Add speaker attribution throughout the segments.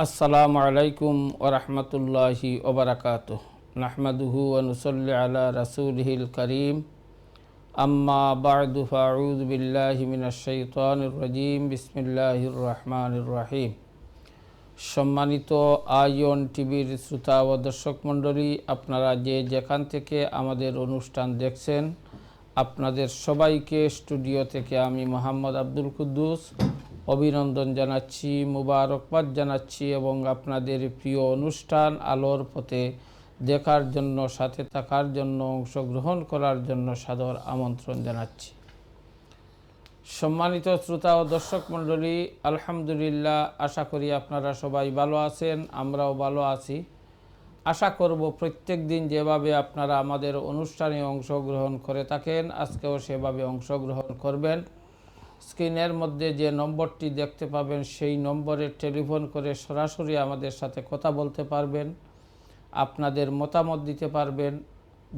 Speaker 1: আসসালামু আলাইকুম ওয়া রাহমাতুল্লাহি ওয়া বারাকাতুহু নাহমাদুহু ওয়া নুসাল্লি আলা রাসূলিহিল কারীম আম্মা বা'দু ফাআউযু বিল্লাহি মিনাশ শাইতানির রাজীম বিসমিল্লাহির রহমানির রহিম। সম্মানিত আইয়ন টিভির শ্রোতা ও দর্শক মণ্ডলী, আপনারা যে যেখান থেকে আমাদের অনুষ্ঠান দেখছেন, আপনাদের সবাইকে স্টুডিও থেকে আমি মোহাম্মদ আব্দুল কুদ্দুস অভিনন্দন জানাচ্ছি, মুবারকবাদ জানাচ্ছি এবং আপনাদের প্রিয় অনুষ্ঠান আলোর পথে দেখার জন্য, সাথে থাকার জন্য, অংশগ্রহণ করার জন্য সাদর আমন্ত্রণ জানাচ্ছি। সম্মানিত শ্রোতা ও দর্শক মণ্ডলী, আলহামদুলিল্লাহ, আশা করি আপনারা সবাই ভালো আছেন, আমরাও ভালো আছি। আশা করব প্রত্যেক দিন যেভাবে আপনারা আমাদের অনুষ্ঠানে অংশগ্রহণ করে থাকেন, আজকেও সেভাবে অংশগ্রহণ করবেন। স্ক্রিনের মধ্যে যে নম্বরটি দেখতে পাবেন, সেই নম্বরে টেলিফোন করে সরাসরি আমাদের সাথে কথা বলতে পারবেন, আপনাদের মতামত দিতে পারবেন,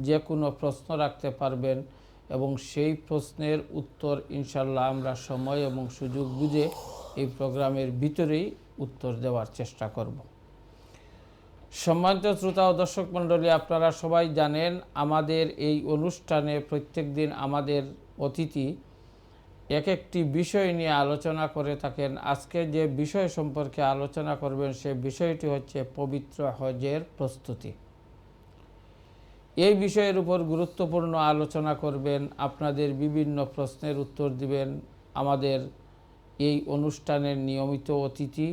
Speaker 1: যে কোনো প্রশ্ন রাখতে পারবেন এবং সেই প্রশ্নের উত্তর ইনশাল্লাহ আমরা সময় এবং সুযোগ বুঝে এই প্রোগ্রামের ভিতরেই উত্তর দেওয়ার চেষ্টা করব। সম্মানিত শ্রোতা ও দর্শক মণ্ডলী, আপনারা সবাই জানেন আমাদের এই অনুষ্ঠানে প্রত্যেক দিন আমাদের অতিথি এক একটি বিষয় নিয়ে আলোচনা করে থাকেন। আজকে যে বিষয় সম্পর্কে আলোচনা করবেন সে বিষয়টি হচ্ছে পবিত্র হজের প্রস্তুতি। এই বিষয়ের উপর গুরুত্বপূর্ণ আলোচনা করবেন, আপনাদের বিভিন্ন প্রশ্নের উত্তর দিবেন আমাদের এই অনুষ্ঠানের নিয়মিত অতিথি।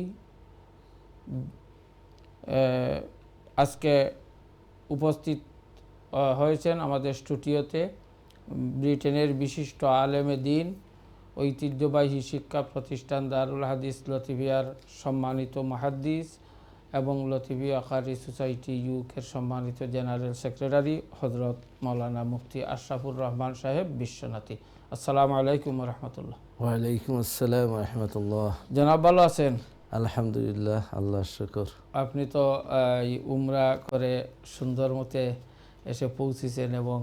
Speaker 1: আজকে উপস্থিত হয়েছেন আমাদের স্টুডিওতে ব্রিটেনের বিশিষ্ট আলেমে দ্বীন, ঐতিহ্যবাহী শিক্ষা প্রতিষ্ঠান দারুল হাদিস লতিফিয়ার সম্মানিত মুহাদ্দিস এবং লতিফিয়া কারি সোসাইটি ইউকের সম্মানিত জেনারেল সেক্রেটারি হযরত মাওলানা মুফতি আশরাফুর রহমান সাহেব বিশ্বনাথী। আসসালামু আলাইকুম রহমতুল্লাহ।
Speaker 2: ওয়ালাইকুম আসসালাম রহমতুল্লাহ।
Speaker 1: জনাব ভালো আছেন?
Speaker 2: আলহামদুলিল্লাহ, আল্লাহর শুকর।
Speaker 1: আপনি তো উমরা করে সুন্দর মতে এসে পৌঁছেছেন এবং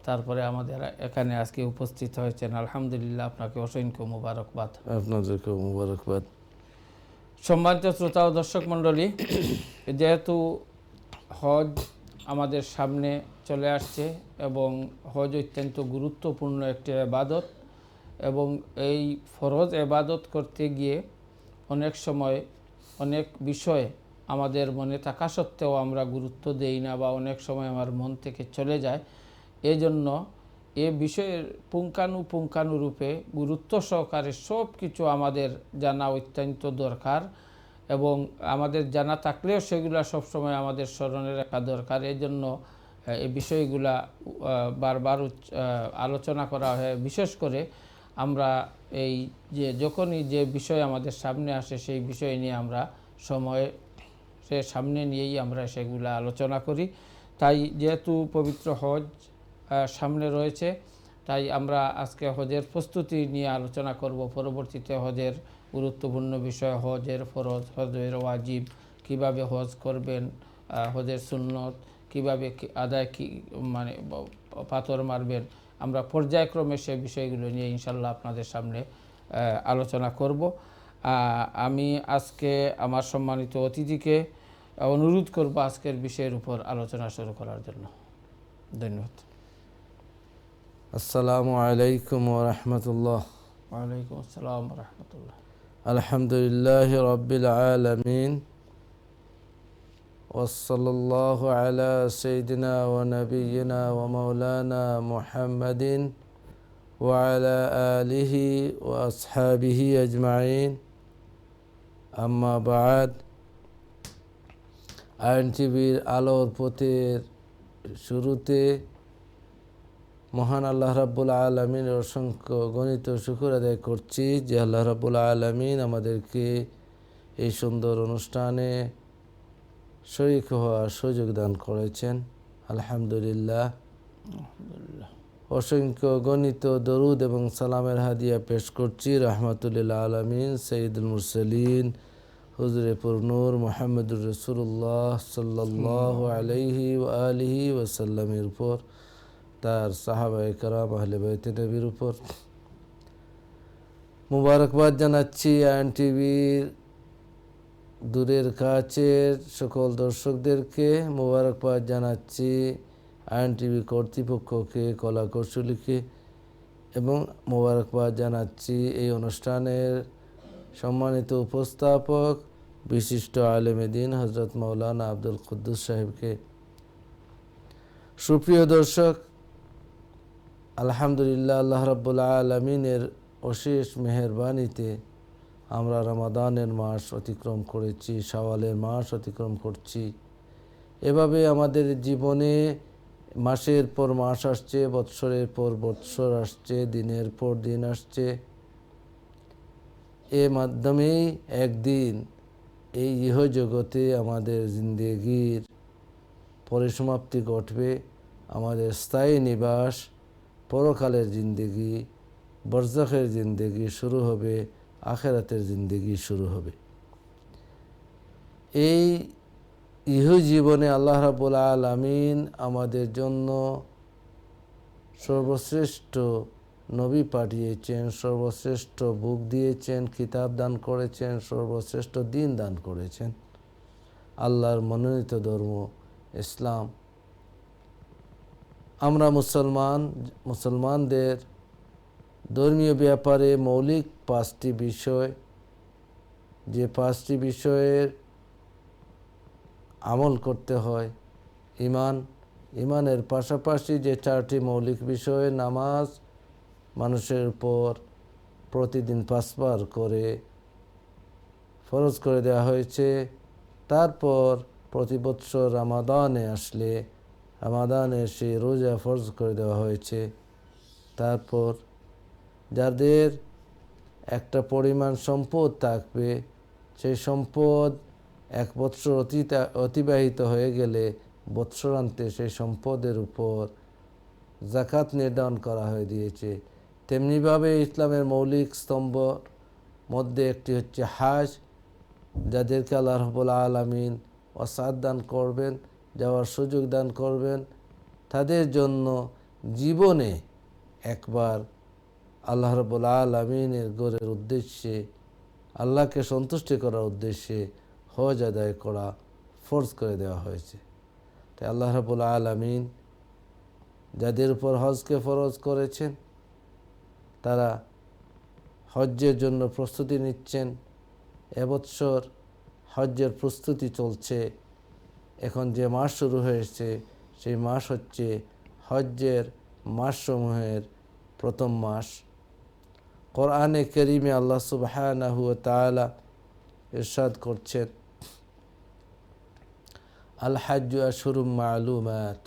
Speaker 1: তারপরে আমাদের এখানে আজকে উপস্থিত হয়েছেন, আলহামদুলিল্লাহ, আপনাকে অসংখ্য মুবারকবাদ।
Speaker 2: আপনাদেরকেও মুবারকবাদ।
Speaker 1: সম্মানিত শ্রোতা ও দর্শক মণ্ডলী, যেহেতু হজ আমাদের সামনে চলে আসছে এবং হজ অত্যন্ত গুরুত্বপূর্ণ একটি ইবাদত এবং এই ফরজ ইবাদত করতে গিয়ে অনেক সময় অনেক বিষয় আমাদের মনে থাকা সত্ত্বেও আমরা গুরুত্ব দেই না বা অনেক সময় আমার মন থেকে চলে যায়। এই জন্য এ বিষয়ের পুঙ্খানুরূপে গুরুত্ব সহকারে সব কিছু আমাদের জানা অত্যন্ত দরকার এবং আমাদের জানা থাকলেও সেগুলো সবসময় আমাদের স্মরণে রাখা দরকার। এই জন্য এই বিষয়গুলা বারবার আলোচনা করা হয়। বিশেষ করে আমরা এই যে যখনই যে বিষয় আমাদের সামনে আসে সেই বিষয় নিয়ে আমরা সে সামনে নিয়েই আমরা সেগুলা আলোচনা করি। তাই যেহেতু পবিত্র হজ সামনে রয়েছে, তাই আমরা আজকে হজের প্রস্তুতি নিয়ে আলোচনা করব। পরবর্তীতে হজের গুরুত্বপূর্ণ বিষয়, হজের ফরজ, হজের ওয়াজিব, কিভাবে হজ করবেন, হজের সুন্নত কিভাবে আদায় মানে পাথর মারবেন, আমরা পর্যায়ক্রমে সেই বিষয়গুলো নিয়ে ইনশাল্লাহ আপনাদের সামনে আলোচনা করব। আমি আজকে আমার সম্মানিত অতিথিকে অনুরোধ করব আজকের বিষয়ের উপর আলোচনা শুরু করার জন্য। ধন্যবাদ।
Speaker 2: আসসালামু আলাইকুম ওরহমতুল্লাহ।
Speaker 1: ওয়ালাইকুম আসসালাম রহমতুল্লাহ।
Speaker 2: আলহামদুলিল্লাহ রাব্বিল আলামিন ওয়াসসাল্লাল্লাহু আলা সাইয়্যিদিনা ওয়া নাবিয়্যিনা ওয়া মাওলানা মুহাম্মাদিন ওয়া আলা আলিহি ওয়া আসহাবিহি আজমাইন, আম্মা বা'দ। আইন টিভির আলোর পথের শুরুতে মহান আল্লাহ রাব্বুল আলামিনের অসংখ্য গণিত শুকর আদায় করছি যে আল্লাহ রাব্বুল আলামিন আমাদেরকে এই সুন্দর অনুষ্ঠানে শরীক হওয়ার সুযোগ দান করেছেন। আলহামদুলিল্লাহ। অসংখ্য গণিত দরুদ এবং সালামের হাদিয়া পেশ করছি রাহমাতুল আলামিন সাইয়্যিদুল মুরসালিন হুজুরে পুরনূর মুহাম্মদুর রাসূলুল্লাহ সাল্লাল্লাহু আলাইহি ওয়া আলিহি ওয়াসাল্লামের উপর, তার সাহাবায়ে কেরাম আহলে বাইতে নবীর উপর। মুবারকবাদ জানাচ্ছি আইএন টিভির দূরের কাছের সকল দর্শকদেরকে মোবারকবাদ জানাচ্ছি, আয়ন টিভি কর্তৃপক্ষকে, কলা কৌশলীকে, এবং মোবারকবাদ জানাচ্ছি এই অনুষ্ঠানের সম্মানিত উপস্থাপক বিশিষ্ট আলেমে দ্বীন হযরত মাওলানা আব্দুল কুদ্দুস সাহেবকে। সুপ্রিয় দর্শক, আলহামদুলিল্লাহ, আল্লাহ রাব্বুল আলামিনের অশেষ মেহেরবানিতে আমরা রমাদানের মাস অতিক্রম করেছি, শাওয়ালের মাস অতিক্রম করছি। এভাবে আমাদের জীবনে মাসের পর মাস আসছে, বৎসরের পর বৎসর আসছে, দিনের পর দিন আসছে। এর মাধ্যমেই একদিন এই ইহজগতে আমাদের জিন্দেগির পরিসমাপ্তি ঘটবে। আমাদের স্থায়ী নিবাস, পরকালের জিন্দেগি, বরজাখের জিন্দেগি শুরু হবে, আখেরাতের জিন্দেগি শুরু হবে। এই ইহজীবনে আল্লাহ রাব্বুল আলামিন আমাদের জন্য সর্বশ্রেষ্ঠ নবী পাঠিয়েছেন, সর্বশ্রেষ্ঠ বুক দিয়েছেন, কিতাব দান করেছেন, সর্বশ্রেষ্ঠ দিন দান করেছেন, আল্লাহর মনোনীত ধর্ম ইসলাম। আমরা মুসলমানদের ধর্মীয় ব্যাপারে মৌলিক 5টি বিষয়, যে 5টি বিষয়ের আমল করতে হয়, ইমানের পাশাপাশি যে 4টি মৌলিক বিষয়, নামাজ মানুষের উপর প্রতিদিন 5 বার করে ফরজ করে দেওয়া হয়েছে। তারপর প্রতি বৎসর রমাদানে আসলে রমাদানে সেই রোজা ফরজ করে দেওয়া হয়েছে। তারপর যাদের একটা পরিমাণ সম্পদ থাকবে, সেই সম্পদ 1 বৎসর অতিবাহিত হয়ে গেলে বৎসরান্তে সেই সম্পদের উপর যাকাত নির্ধারণ করা হয়ে দিয়েছে। তেমনিভাবে ইসলামের মৌলিক স্তম্ভর মধ্যে একটি হচ্ছে হাজ, যাদেরকে আল্লাহ রাব্বুল আলামিন ওয়াসাত দান করবেন, যাওয়ার সুযোগ দান করবেন, তাদের জন্য জীবনে একবার আল্লাহ রাব্বুল আলামিনের ঘরের উদ্দেশ্যে, আল্লাহকে সন্তুষ্টি করার উদ্দেশ্যে হজ আদায় করা ফরজ করে দেওয়া হয়েছে। তাই আল্লাহ রাব্বুল আলামিন যাদের উপর হজকে ফরজ করেছেন, তারা হজ্জের জন্য প্রস্তুতি নিচ্ছেন। এবছর হজ্জের প্রস্তুতি চলছে। এখন যে মাস শুরু হয়েছে, সেই মাস হচ্ছে হজ্জের মাসসমূহের প্রথম মাস। কোরআনে কারীমে আল্লাহ সুবহানাহু ওয়া তাআলা ইরশাদ করছেন, আল হাজ্জু আশহুরুম মা'লুমাত,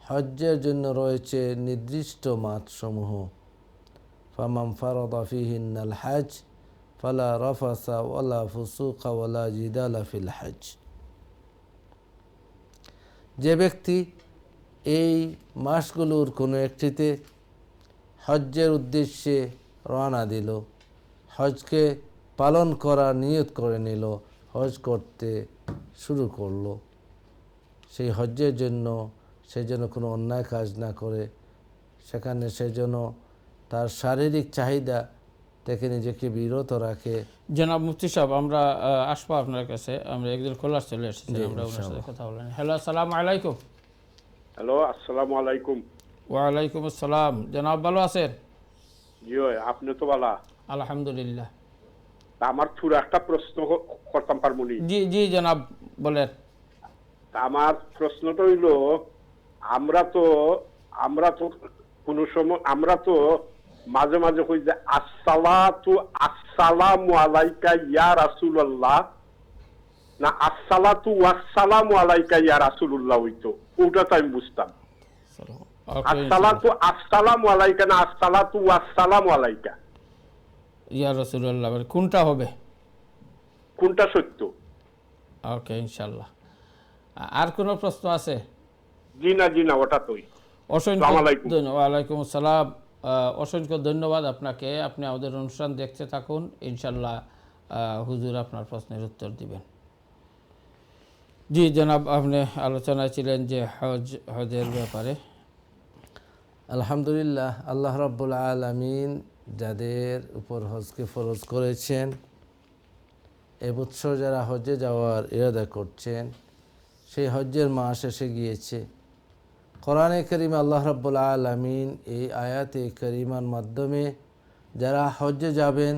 Speaker 2: হজ্জের জন্য রয়েছে নির্দিষ্ট মাসসমূহ। ফামান ফারাদা ফীহিন্নাল হজ ফালা রাফাসা ওয়ালা ফুসুকা ওয়ালা জিদালা ফিল হজ। যে ব্যক্তি এই মাসগুলোর কোনো একটিতে হজ্জের উদ্দেশ্যে রওনা দিল, হজকে পালন করার নিয়ত করে নিল, হজ করতে শুরু করলো, সেই হজ্জের জন্য সে যেন কোনো অন্যায় কাজ না করে, সেখানে সে যেন তার শারীরিক চাহিদা থেকে নিজেকে বিরত রাখে।
Speaker 1: জনাব মুফতি সাহেব, আমরা আসবো আপনার কাছে। আমরা একজন কলার চলে এসেছি, আমরা ওনার সাথে কথা বলেন। হ্যালো, আসসালামু আলাইকুম।
Speaker 3: হ্যালো, আসসালামু আলাইকুম।
Speaker 1: ওয়ালাইকুম আসসালাম। জনাব ভালো আছেন?
Speaker 3: জি, আপনি তো ভালো?
Speaker 1: আলহামদুলিল্লাহ।
Speaker 3: আমার ছোট একটা প্রশ্ন করতাম পারমুনি?
Speaker 1: জি জি জনাব, বলেন।
Speaker 3: আমার প্রশ্নটা হইল, আমরা তো কোন সময় আমরা তো মাঝে মাঝে কই যে আসসালামু আলাইকা ইয়া রাসূলুল্লাহ, না আসসালাতু ওয়াসসালামু আলাইকা ইয়া রাসূলুল্লাহ হইতো, ওটা তো আমি বুঝতাম। আসসালামু আলাইকা না আসসালাতু ওয়াসসালামু আলাইকা
Speaker 1: ইয়া রাসূলুল্লাহ, কোনটা হবে,
Speaker 3: কোনটা সত্য?
Speaker 1: ওকে, ইনশাআল্লাহ। আর কোনো প্রশ্ন আছে?
Speaker 3: জি না, ওটা তোই।
Speaker 1: অসংখ্য ধন্যবাদ। ওয়ালাইকুম আসসালাম। অসংখ্য ধন্যবাদ আপনাকে। আপনি আমাদের অনুষ্ঠান দেখতে থাকুন, ইনশাআল্লাহ হুজুর আপনার প্রশ্নের উত্তর দিবেন। জি জনাব, আপনি আলোচনায় ছিলেন যে হজের ব্যাপারে।
Speaker 2: আলহামদুলিল্লাহ, আল্লাহ রাব্বুল আলামিন যাদের উপর হজকে ফরজ করেছেন, এবছর যারা হজ্জে যাওয়ার ইরাদা করছেন, সেই হজ্জের মাস এসে গিয়েছে। কোরআনে কারীমে আল্লাহ রাব্বুল আলামিন এই আয়াতে কারিমার মাধ্যমে যারা হজ্জে যাবেন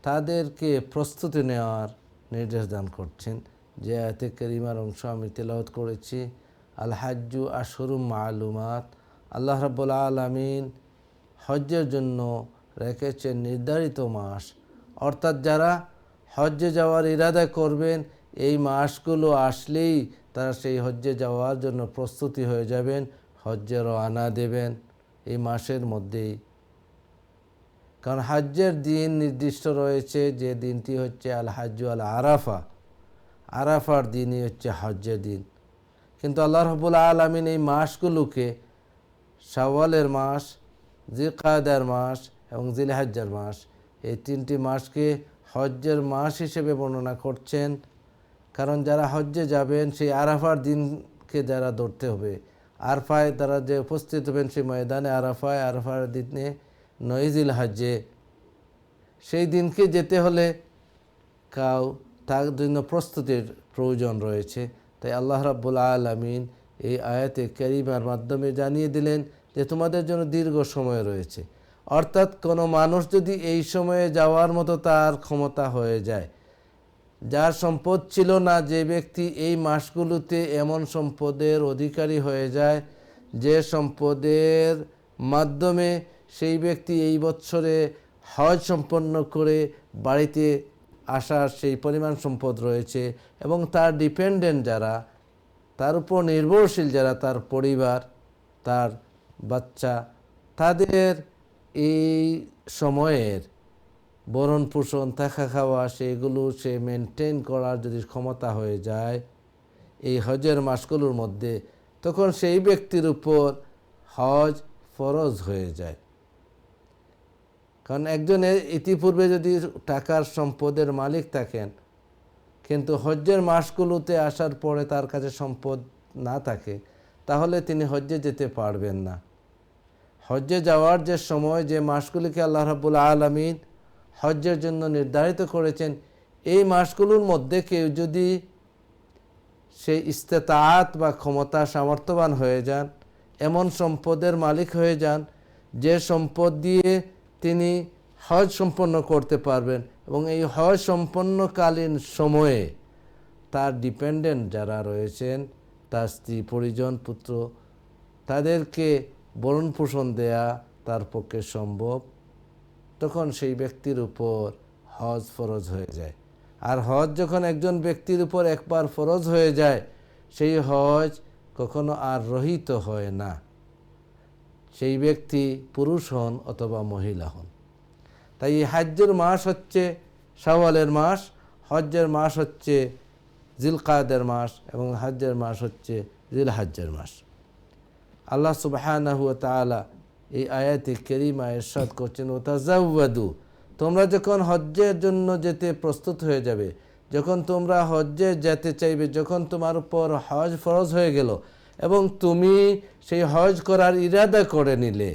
Speaker 2: তাদেরকে প্রস্তুতি নেওয়ার নির্দেশ দান করছেন। যে আয়াতে কারিমার অংশ আমি তেলাওয়াত করেছি, আল হাজ্জু আশহুরুম মালুমাত, আল্লাহ রাব্বুল আলামিন হজ্জের জন্য রেখেছেন নির্ধারিত মাস। অর্থাৎ যারা হজ্জে যাওয়ার ইরাদা করবেন, এই মাসগুলো আসলেই তারা সেই হজ্জে যাওয়ার জন্য প্রস্তুতি হয়ে যাবেন, হজ্জে রওনা দেবেন এই মাসের মধ্যেই। কারণ হজ্জের দিন নির্দিষ্ট রয়েছে, যে দিনটি হচ্ছে আল হাজ্জু আল আরাফা, আরাফার দিনই হচ্ছে হজ্জের দিন। কিন্তু আল্লাহ রাব্বুল আলামিন এই মাসগুলোকে শাওয়ালের মাস, জিলকাদার মাস এবং জিলহজ্জার মাস, এই তিনটি মাসকে হজ্জের মাস হিসেবে বর্ণনা করছেন। কারণ যারা হজ্জে যাবেন সেই আরাফার দিনকে যারা ধরতে হবে, আরফায় তারা যে উপস্থিত হবেন সেই ময়দানে আরাফায়, আরাফার দিনে 9 জিলহজ্জে, সেই দিনকে যেতে হলে তার জন্য প্রস্তুতির প্রয়োজন রয়েছে। তাই আল্লাহ রাব্বুল আলামিন এই আয়াতে কারিমার মাধ্যমে জানিয়ে দিলেন যে তোমাদের জন্য দীর্ঘ সময় রয়েছে। অর্থাৎ কোনো মানুষ যদি এই সময়ে যাওয়ার মতো তার ক্ষমতা হয়ে যায়, যার সম্পদ ছিল না, যে ব্যক্তি এই মাসগুলোতে এমন সম্পদের অধিকারী হয়ে যায় যে সম্পদের মাধ্যমে সেই ব্যক্তি এই বছরে হজ সম্পন্ন করে বাড়িতে আসার সেই পরিমাণ সম্পদ রয়েছে, এবং তার ডিপেন্ডেন্ট যারা, তার উপর নির্ভরশীল যারা, তার পরিবার, তার বাচ্চা, তাদের এই সময়ের ভরণ পোষণ, থাকা খাওয়া, সেগুলো সে মেনটেন করার যদি ক্ষমতা হয়ে যায় এই হজের মাসগুলোর মধ্যে, তখন সেই ব্যক্তির উপর হজ ফরজ হয়ে যায়। কারণ একজনের ইতিপূর্বে যদি টাকার সম্পদের মালিক থাকেন, কিন্তু হজ্জের মাসগুলোতে আসার পরে তার কাছে সম্পদ না থাকে, তাহলে তিনি হজ্জে যেতে পারবেন না। হজ্জে যাওয়ার যে সময়, যে মাসগুলিকে আল্লাহ রাব্বুল আলামিন হজ্জের জন্য নির্ধারিত করেছেন, এই মাসগুলোর মধ্যে কেউ যদি সেই ইস্তেতাআত বা ক্ষমতা সামর্থ্যবান হয়ে যান, এমন সম্পদের মালিক হয়ে যান যে সম্পদ দিয়ে তিনি হজ সম্পন্ন করতে পারবেন, এবং এই হজ সম্পন্নকালীন সময়ে তার ডিপেন্ডেন্ট যারা রয়েছেন, তার স্ত্রী, পরিজন, পুত্র, তাদেরকে ভরণ পোষণ দেয়া তার পক্ষে সম্ভব, তখন সেই ব্যক্তির উপর হজ ফরজ হয়ে যায়। আর হজ যখন একজন ব্যক্তির উপর একবার ফরজ হয়ে যায়, সেই হজ কখনো আর রহিত হয় না, সেই ব্যক্তি পুরুষ হন অথবা মহিলা হন। তাই এই হজ্জের মাস হচ্ছে শাওয়ালের মাস, হজ্জের মাস হচ্ছে জিলকাদের মাস, এবং হজ্জের মাস হচ্ছে জিলহজ্জের মাস। আল্লাহ সুবহানাহু ওয়া তাআলা এই আয়াতে কারিমা ইরশাদ করছেন, ওয়াতাজাওয়াদু, তোমরা যখন হজ্জের জন্য যেতে প্রস্তুত হয়ে যাবে, যখন তোমরা হজ্জে যেতে চাইবে, যখন তোমার উপর হজ ফরজ হয়ে গেল এবং তুমি সেই হজ করার ইরাদা করে নিলে,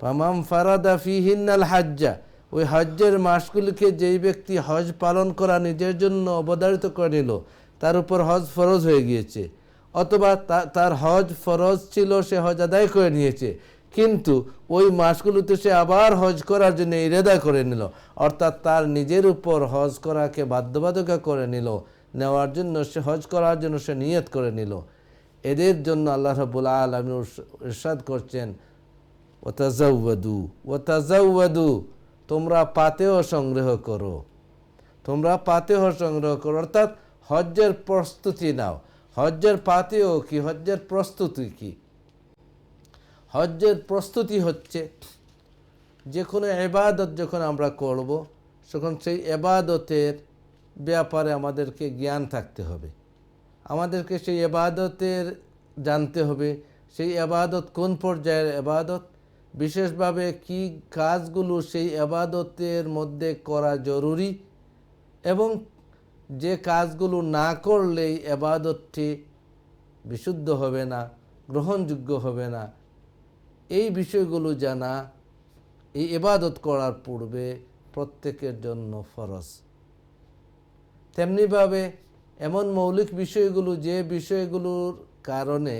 Speaker 2: ফামান ফারাদা ফিহিন্নাল হাজ্জা, ওই হজ্জের মাসগুলিকে যেই ব্যক্তি হজ পালন করা নিজের জন্য অবধারিত করে নিল, তার উপর হজ ফরজ হয়ে গিয়েছে, অথবা তার হজ ফরজ ছিল, সে হজ আদায় করে নিয়েছে, কিন্তু ওই মাসগুলোতে সে আবার হজ করার জন্য ইরাদা করে নিল, অর্থাৎ তার নিজের উপর হজ করাকে বাধ্যবাধকতা করে নিল, নেওয়ার জন্য সে হজ করার জন্য সে নিয়ত করে নিল, এদের জন্য আল্লাহ রাব্বুল আলামিন ইরশাদ করছেন, ওয়াতাজাওয়াদু, ওয়াতাজাওয়াদু, তোমরা পাতেহ সংগ্রহ করো, তোমরা পাতেহ সংগ্রহ করো, অর্থাৎ হজ্জের প্রস্তুতি নাও। হজ্জের পাতেহ কি, হজ্জের প্রস্তুতি কি? হজ্জের প্রস্তুতি হচ্ছে যে কোনো ইবাদত যখন আমরা করব, তখন সেই ইবাদতের ব্যাপারে আমাদেরকে জ্ঞান থাকতে হবে, আমাদেরকে সেই ইবাদতের জানতে হবে, সেই ইবাদত কোন পর্যায়ের ইবাদত, বিশেষভাবে কি কাজগুলো সেই ইবাদতের মধ্যে করা জরুরি, এবং যে কাজগুলো না করলেই ইবাদতটি বিশুদ্ধ হবে না, গ্রহণযোগ্য হবে না, এই বিষয়গুলো জানা এই ইবাদত করার পূর্বে প্রত্যেকের জন্য ফরজ। তেমনিভাবে এমন মৌলিক বিষয়গুলো যে বিষয়গুলোর কারণে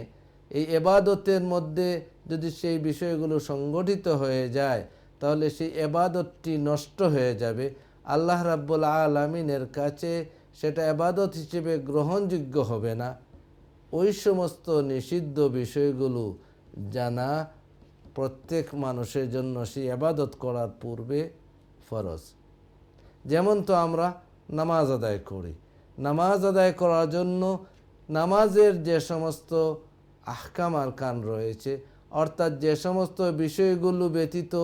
Speaker 2: এই এবাদতের মধ্যে যদি সেই বিষয়গুলো সংগঠিত হয়ে যায় তাহলে সেই এবাদতটি নষ্ট হয়ে যাবে, আল্লাহ রাব্বুল আলামিনের কাছে সেটা এবাদত হিসেবে গ্রহণযোগ্য হবে না। ওই সমস্ত নিষিদ্ধ বিষয়গুলো জানা প্রত্যেক মানুষের জন্য সেই এবাদত করার পূর্বে ফরজ। যেমন তো আমরা নামাজ আদায় করি, নামাজ আদায় করার জন্য নামাজের যে সমস্ত আহকাম আরকান রয়েছে, অর্থাৎ যে সমস্ত বিষয়গুলো ব্যতীত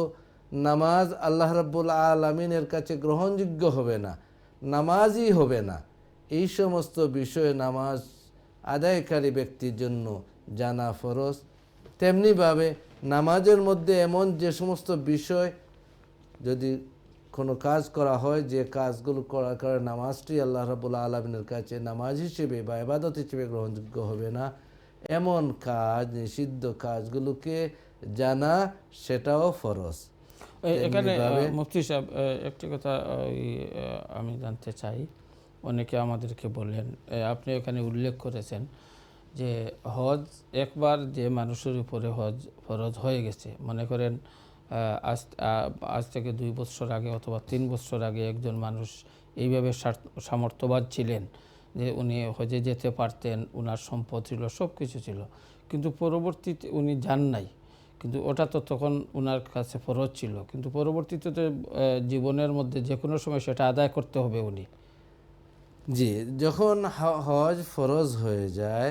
Speaker 2: নামাজ আল্লাহ রাব্বুল আলামিনের কাছে গ্রহণযোগ্য হবে না, নামাজই হবে না, এই সমস্ত বিষয়ে নামাজ আদায়কারী ব্যক্তির জন্য জানা ফরজ। তেমনিভাবে নামাজের মধ্যে এমন যে সমস্ত বিষয় যদি কোনো কাজ করা হয় যে কাজগুলো করার কারণে নামাজটি আল্লাহ রাব্বুল আলামিনের কাছে নামাজ হিসেবে বা ইবাদত হিসেবে গ্রহণযোগ্য হবে না, এমন কাজ নিষিদ্ধ কাজগুলোকে জানা সেটাও ফরজ।
Speaker 1: এখানে মুফতি সাহেব একটি কথা আমি জানতে চাই, অনেকে আমাদেরকে বলেন, আপনি এখানে উল্লেখ করেছেন যে হজ একবার যে মানুষের উপরে হজ ফরজ হয়ে গেছে, মনে করেন আজ থেকে 2 বছর আগে অথবা 3 বছর আগে একজন মানুষ এইভাবে সামর্থ্যবান ছিলেন যে উনি হজে যেতে পারতেন, উনার সম্পদ ছিল, সব কিছু ছিল, কিন্তু পরবর্তীতে উনি যান নাই, কিন্তু ওটা তো তখন উনার কাছে ফরজ ছিল, কিন্তু পরবর্তীতে তো জীবনের মধ্যে যে কোনো সময় সেটা আদায় করতে হবে উনি।
Speaker 2: জি, যখন হজ ফরজ হয়ে যায়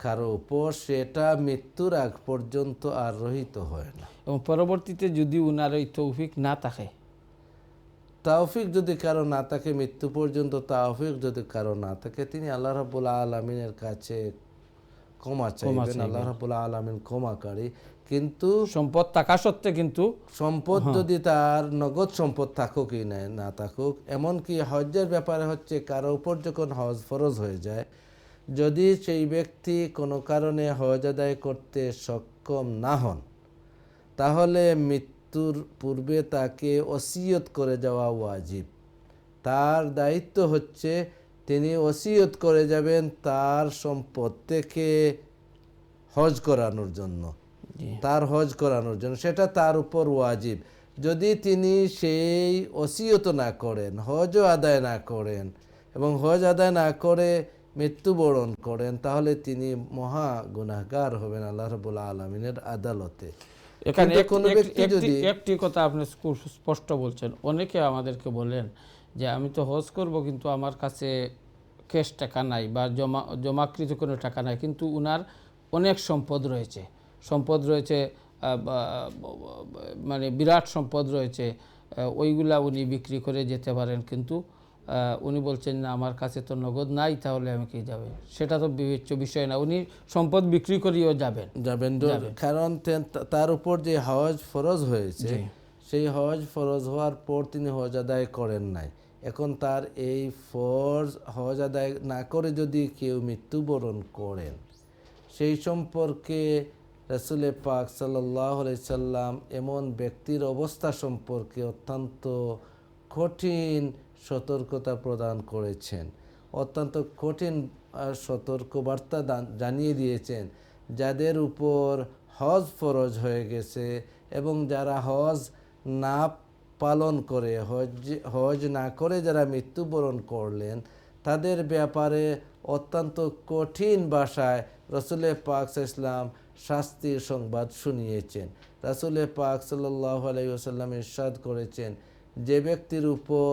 Speaker 2: কারো উপর, সেটা মৃত্যুর আগ পর্যন্ত আর রহিত হয় না।
Speaker 1: এবং পরবর্তীতে যদি উনার ওই তৌফিক না থাকে,
Speaker 2: তাওফিক যদি কারো না থাকে, মৃত্যু পর্যন্ত তাওফিক যদি কারো না থাকে, তিনি আল্লাহ রাব্বুল আলামিনের কাছে ক্ষমা চাইবেন। আল্লাহ রাব্বুল আলামিন ক্ষমাকারী। কিন্তু
Speaker 1: সম্পদ থাকা সত্ত্বে, কিন্তু
Speaker 2: সম্পদ যদি তার নগদ সম্পদ থাকুক কি না থাকুক, এমনকি হজ্জের ব্যাপারে হচ্ছে কারো উপর যখন হজ ফরজ হয়ে যায়, যদি সেই ব্যক্তি কোনো কারণে হজ আদায় করতে সক্ষম না হন, তাহলে মৃত্যুর পূর্বে তাকে ওসিয়ত করে যাওয়া ওয়াজিব। তার দায়িত্ব হচ্ছে তিনি ওসিয়ত করে যাবেন তার সম্পদ থেকে হজ করানোর জন্য, তার হজ করানোর জন্য, সেটা তার উপর ওয়াজিব। যদি তিনি সেই ওসিয়ত না করেন, হজও আদায় না করেন এবং হজ আদায় না করে মৃত্যুবরণ করেন, তাহলে তিনি মহা গুনাহগার হবেন আল্লাহ রাব্বুল আলামিনের আদালতে।
Speaker 1: এখানে
Speaker 2: কোনো ব্যক্তি যদি
Speaker 1: একটি কথা আপনি খুব স্পষ্ট বলছেন, অনেকে আমাদেরকে বলেন যে আমি তো হজ করব কিন্তু আমার কাছে ক্যাশ টাকা নাই বা জমাকৃত কোনো টাকা নাই, কিন্তু উনার অনেক সম্পদ রয়েছে, মানে বিরাট সম্পদ রয়েছে, ওইগুলা উনি বিক্রি করে যেতে পারেন, কিন্তু উনি বলছেন না আমার কাছে তো নগদ নাই, তাহলে আমি কি যাবে? সেটা তো বিবেচ্য বিষয় না, উনি সম্পদ বিক্রি করিয়েও যাবেন।
Speaker 2: কারণ তার উপর যে হজ ফরজ হয়েছে, সেই হজ ফরজ হওয়ার পর তিনি হজ আদায় করেন নাই। এখন তার এই ফরজ হজ আদায় না করে যদি কেউ মৃত্যুবরণ করেন, সেই সম্পর্কে রাসূল পাক সাল্লাল্লাহু আলাইহি সাল্লাম এমন ব্যক্তির অবস্থা সম্পর্কে অত্যন্ত কঠিন সতর্কতা প্রদান করেছেন, অত্যন্ত কঠিন সতর্কবার্তা জানিয়ে দিয়েছেন। যাদের উপর হজ ফরজ হয়ে গেছে এবং যারা হজ না পালন করে, হজ না করে যারা মৃত্যুবরণ করলেন, তাদের ব্যাপারে অত্যন্ত কঠিন ভাষায় রাসূল পাক সাল্লাল্লাহু আলাইহি ওয়াসাল্লাম শাস্তির সংবাদ শুনিয়েছেন। রাসূল পাক সাল্লাল্লাহু আলাইহি ওয়াসাল্লাম ইরশাদ করেছেন, যে ব্যক্তির উপর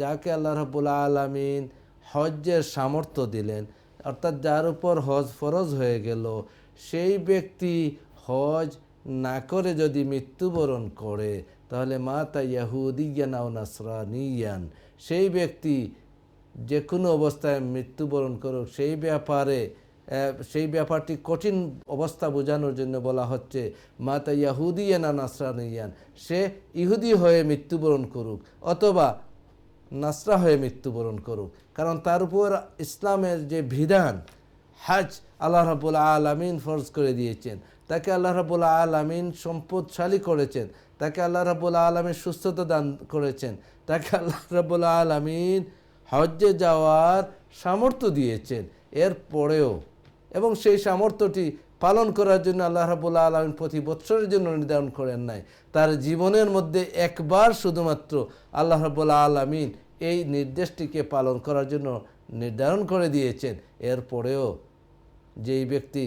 Speaker 2: যাকে আল্লাহ রাব্বুল আলামিন হজ্জের সামর্থ্য দিলেন, অর্থাৎ যার উপর হজ ফরজ হয়ে গেল, সেই ব্যক্তি হজ না করে যদি মৃত্যুবরণ করে, তাহলে মাতা ইয়াহুদিয়ান আও নাসরানিয়ান, সেই ব্যক্তি যে কোনো অবস্থায় মৃত্যুবরণ করুক, সেই ব্যাপারটি কঠিন অবস্থা বোঝানোর জন্য বলা হচ্ছে মাতা ইয়াহুদিয়ান আও নাসরানিয়ান, সে ইহুদি হয়ে মৃত্যুবরণ করুক অথবা নাসরা হয়ে মৃত্যুবরণ করুক। কারণ তার উপর ইসলামের যে বিধান, হজ আল্লাহ রাব্বুল আলামিন ফরজ করে দিয়েছেন, তাকে আল্লাহ রাব্বুল আলামিন সম্পদশালী করেছেন, তাকে আল্লাহ রাব্বুল আলামিন সুস্থতা দান করেছেন, তাকে আল্লাহ রাব্বুল আলামিন হজ্জে যাওয়ার সামর্থ্য দিয়েছেন, এর পরেও এবং সেই সামর্থ্যটি পালন করার জন্য আল্লাহ রাব্বুল আলামিন প্রতি বৎসরের জন্য নির্ধারণ করেন নাই, তার জীবনের মধ্যে একবার শুধুমাত্র আল্লাহ রাব্বুল আলামিন এই নির্দেশটিকে পালন করার জন্য নির্ধারণ করে দিয়েছেন। এরপরেও যেই ব্যক্তি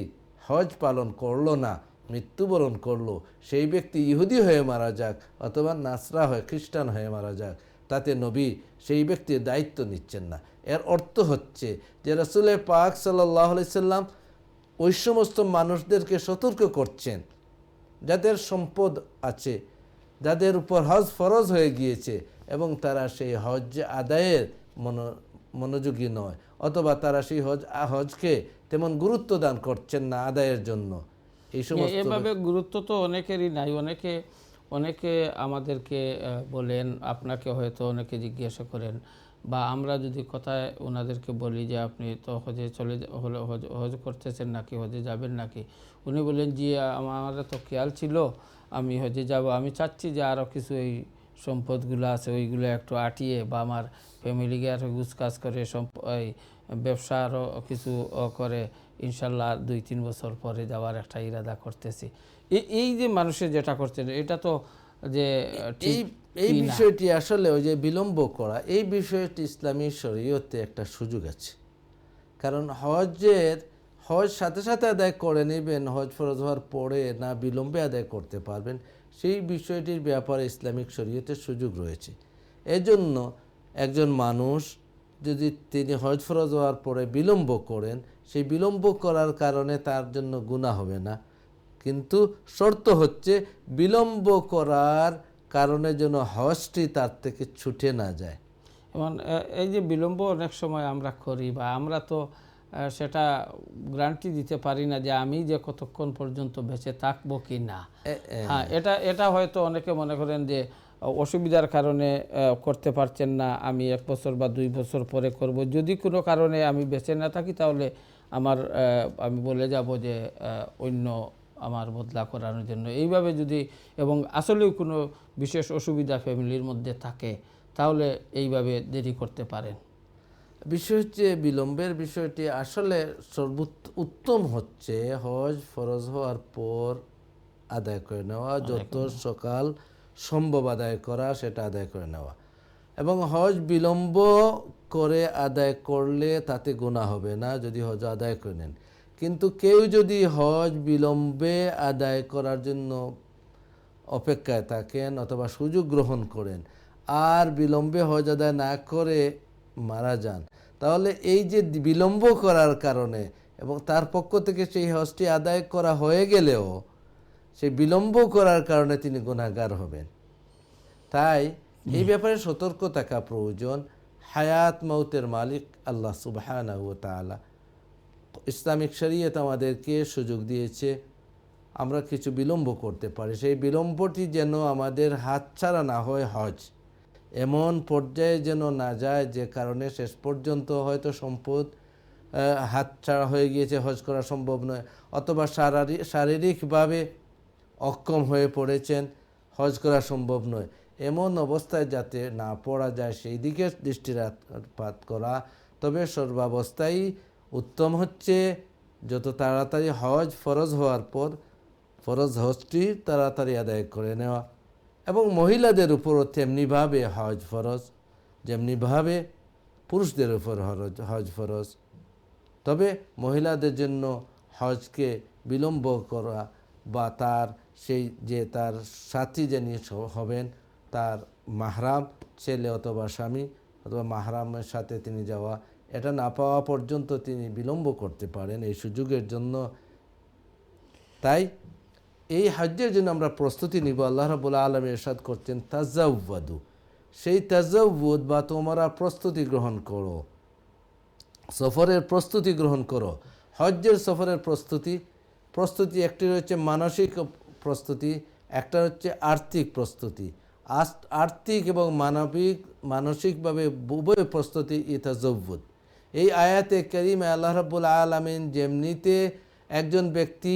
Speaker 2: হজ পালন করলো না, মৃত্যুবরণ করলো, সেই ব্যক্তি ইহুদি হয়ে মারা যাক অথবা নাসরা হয়ে খ্রিস্টান হয়ে মারা যাক, তাতে নবী সেই ব্যক্তির দায়িত্ব নিচ্ছেন না। এর অর্থ হচ্ছে যে রাসূল পাক সাল্লাল্লাহু আলাইহি সাল্লাম ওই সমস্ত মানুষদেরকে সতর্ক করছেন যাদের সম্পদ আছে, যাদের উপর হজ ফরজ হয়ে গিয়েছে এবং তারা সেই হজ আদায়ের মনোযোগী নয়, অথবা তারা সেই হজকে তেমন গুরুত্ব দান করছেন না আদায়ের জন্য। এই সমস্ত
Speaker 1: এভাবে গুরুত্ব তো অনেকেরই নাই। অনেকে আমাদেরকে বলেন, আপনাকে হয়তো অনেকে জিজ্ঞাসা করেন, বা আমরা যদি কথায় ওনাদেরকে বলি যে আপনি তো হজে হজ করতেছেন নাকি, হজে যাবেন নাকি, উনি বলেন জি আমার তো খেয়াল ছিল আমি হজে যাব, আমি চাচ্ছি যে আরও কিছু এই সম্পদগুলো আছে ওইগুলো একটু আটিয়ে বা আমার ফ্যামিলিকে আরও গুছকাজ করে এই ব্যবসা আরও কিছু করে ইনশাল্লাহ 2-3 বছর পরে যাওয়ার একটা ইরাদা করতেছি। এই যে মানুষের যেটা করছেন এটা তো যে
Speaker 2: এই বিষয়টি আসলে ওই যে বিলম্ব করা, এই বিষয়টি ইসলামী শরীয়তে একটা সুযোগ আছে। কারণ হজ সাথে সাথে আদায় করে নেবেন, হজ ফরজ হওয়ার পরে না বিলম্বে আদায় করতে পারবেন, সেই বিষয়টির ব্যাপারে ইসলামিক শরীয়তের সুযোগ রয়েছে। এজন্য একজন মানুষ যদি তিনি হজ ফরজ হওয়ার পরে বিলম্ব করেন, সেই বিলম্ব করার কারণে তার জন্য গুনাহ হবে না, কিন্তু শর্ত হচ্ছে বিলম্ব করার কারণে যেন হজটি তার থেকে ছুটে না যায়।
Speaker 1: এবং এই যে বিলম্ব অনেক সময় আমরা করি, বা আমরা তো সেটা গ্যারান্টি দিতে পারি না যে আমি যে কতক্ষণ পর্যন্ত বেঁচে থাকবো কি না। হ্যাঁ, এটা হয়তো অনেকে মনে করেন যে অসুবিধার কারণে করতে পারছেন না, আমি 1 বছর বা 2 বছর পরে করব, যদি কোনো কারণে আমি বেঁচে না থাকি তাহলে আমি বলে যাব যে অন্য আমার বদলা করানোর জন্য, এইভাবে যদি, এবং আসলেও কোনো বিশেষ অসুবিধা ফ্যামিলির মধ্যে থাকে তাহলে এইভাবে দেরি করতে পারেন।
Speaker 2: বিষয় হচ্ছে বিলম্বের বিষয়টি আসলে উত্তম হচ্ছে হজ ফরজ হওয়ার পর আদায় করে নেওয়া, যত সকাল সম্ভব আদায় করা সেটা আদায় করে নেওয়া। এবং হজ বিলম্ব করে আদায় করলে তাতে গুনাহ হবে না যদি হজ আদায় করে নেন। কিন্তু কেউ যদি হজ বিলম্বে আদায় করার জন্য অপেক্ষায় থাকেন অথবা সুযোগ গ্রহণ করেন আর বিলম্বে হজ আদায় না করে মারা যান, তাহলে এই যে বিলম্ব করার কারণে এবং তার পক্ষ থেকে সেই হজটি আদায় করা হয়ে গেলেও সেই বিলম্ব করার কারণে তিনি গুনাহগার হবেন। তাই এই ব্যাপারে সতর্ক থাকা প্রয়োজন। হায়াত মৌতের মালিক আল্লাহ সুবহানাহু ওয়া তাআলা। ইসলামিক শরীয়ত আমাদেরকে সুযোগ দিয়েছে আমরা কিছু বিলম্ব করতে পারি, সেই বিলম্বটি যেন আমাদের হাতছাড়া না হয়, হজ এমন পর্যায়ে যেন না যায় যে কারণে শেষ পর্যন্ত হয়তো সম্পদ হাতছাড়া হয়ে গিয়েছে, হজ করা সম্ভব নয়, অথবা শারীরিকভাবে অক্ষম হয়ে পড়েছেন, হজ করা সম্ভব নয়, এমন অবস্থায় যাতে না পড়া যায় সেই দিকে দৃষ্টিপাত করা। তবে সর্বাবস্থায় উত্তম হচ্ছে যত তাড়াতাড়ি হজ ফরজ হওয়ার পর ফরজ হজটি তাড়াতাড়ি আদায় করে নেওয়া। এবং মহিলাদের উপরও তেমনিভাবে হজ ফরজ, যেমনিভাবে পুরুষদের উপর হজ ফরজ। তবে মহিলাদের জন্য হজকে বিলম্ব করা বা তার তার সাথী যিনি হবেন তার মাহরাম ছেলে অথবা স্বামী অথবা মাহরামের সাথে তিনি যাওয়া, এটা না পাওয়া পর্যন্ত তিনি বিলম্ব করতে পারেন এই সুযোগের জন্য। তাই এই হজ্জের জন্য আমরা প্রস্তুতি নিব। আল্লাহ রাব্বুল আলামিন ইরশাদ করছেন তাজাওয়াদু, সেই তাজাউদ বা তোমরা প্রস্তুতি গ্রহণ করো, সফরের প্রস্তুতি গ্রহণ করো। হজ্জের সফরের প্রস্তুতি একটি রয়েছে মানসিক প্রস্তুতি, একটা হচ্ছে আর্থিক প্রস্তুতি। আর্থিক এবং মানসিকভাবে উভয় প্রস্তুতি তাজাউদ। এই আয়াতে কারিমে আল্লাহ রাব্বুল আলামিন যেমনিতে একজন ব্যক্তি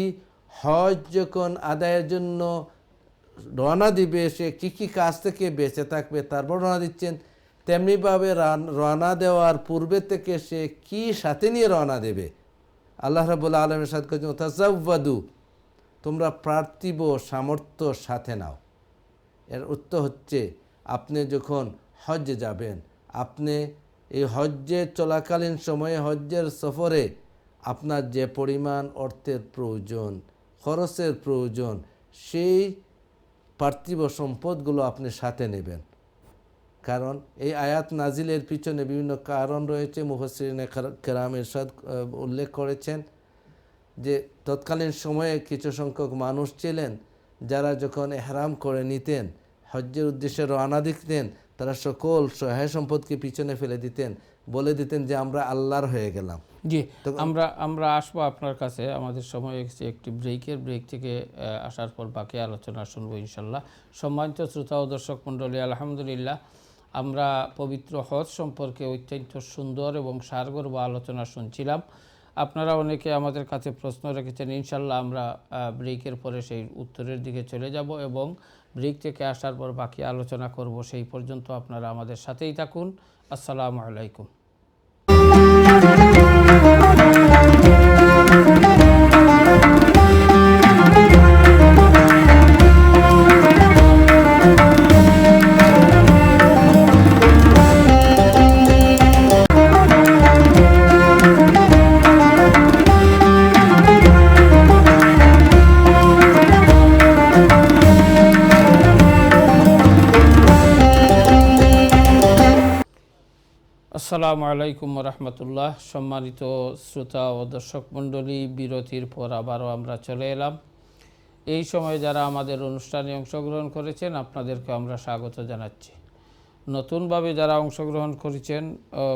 Speaker 2: হজ যখন আদায়ের জন্য রওনা দিবে, সে কী কী কাজ থেকে বেঁচে থাকবে তারপর রওনা দিচ্ছেন, তেমনিভাবে রওনা দেওয়ার পূর্বে থেকে সে কি সাথে নিয়ে রওনা দেবে। আল্লাহ রাব্বুল আলামিন সাথে করেছেন তাজাওয়াদু, তোমরা পার্থিব সামর্থ্য সাথে নাও। এর অর্থ হচ্ছে আপনি যখন হজ্জে যাবেন, আপনি এই হজ্জে চলাকালীন সময়ে হজ্জের সফরে আপনার যে পরিমাণ অর্থের প্রয়োজন, খরচের প্রয়োজন, সেই পার্থিব সম্পদগুলো আপনি সাথে নেবেন। কারণ এই আয়াত নাজিলের পিছনে বিভিন্ন কারণ রয়েছে, মুফাসসিরিনে কেরাম ইরশাদ উল্লেখ করেছেন যে তৎকালীন সময়ে কিছু সংখ্যক মানুষ ছিলেন যারা যখন ইহরাম করে নিতেন, হজ্জের উদ্দেশ্যে রওনা দিতেন, তারা সকল সহায় সম্পদকে পিছনে ফেলে দিতেন, বলে দিতেন যে আমরা আল্লাহর হয়ে গেলাম।
Speaker 1: জি, আমরা আসবো আপনার কাছে। আমাদের সময় এসেছে একটি ব্রেক থেকে আসার পর বাকি আলোচনা শুনবো ইনশাল্লাহ। সম্মানিত শ্রোতা ও দর্শক মণ্ডলী, আলহামদুলিল্লাহ আমরা পবিত্র হজ সম্পর্কে অত্যন্ত সুন্দর এবং সারগর্ভ আলোচনা শুনছিলাম। আপনারা অনেকে আমাদের কাছে প্রশ্ন রেখেছেন, ইনশাল্লাহ আমরা ব্রেকের পরে সেই উত্তরের দিকে চলে যাব এবং ব্রেক থেকে আসার পর বাকি আলোচনা করব। সেই পর্যন্ত আপনারা আমাদের সাথেই থাকুন। আসসালামু আলাইকুম। আসসালামু আলাইকুম রহমতুল্লাহ। সম্মানিত শ্রোতা ও দর্শক মণ্ডলী, বিরতির পর আবারও আমরা চলে এলাম। এই সময় যারা আমাদের অনুষ্ঠানে অংশগ্রহণ করেছেন আপনাদেরকে আমরা স্বাগত জানাচ্ছি। নতুনভাবে যারা অংশগ্রহণ করেছেন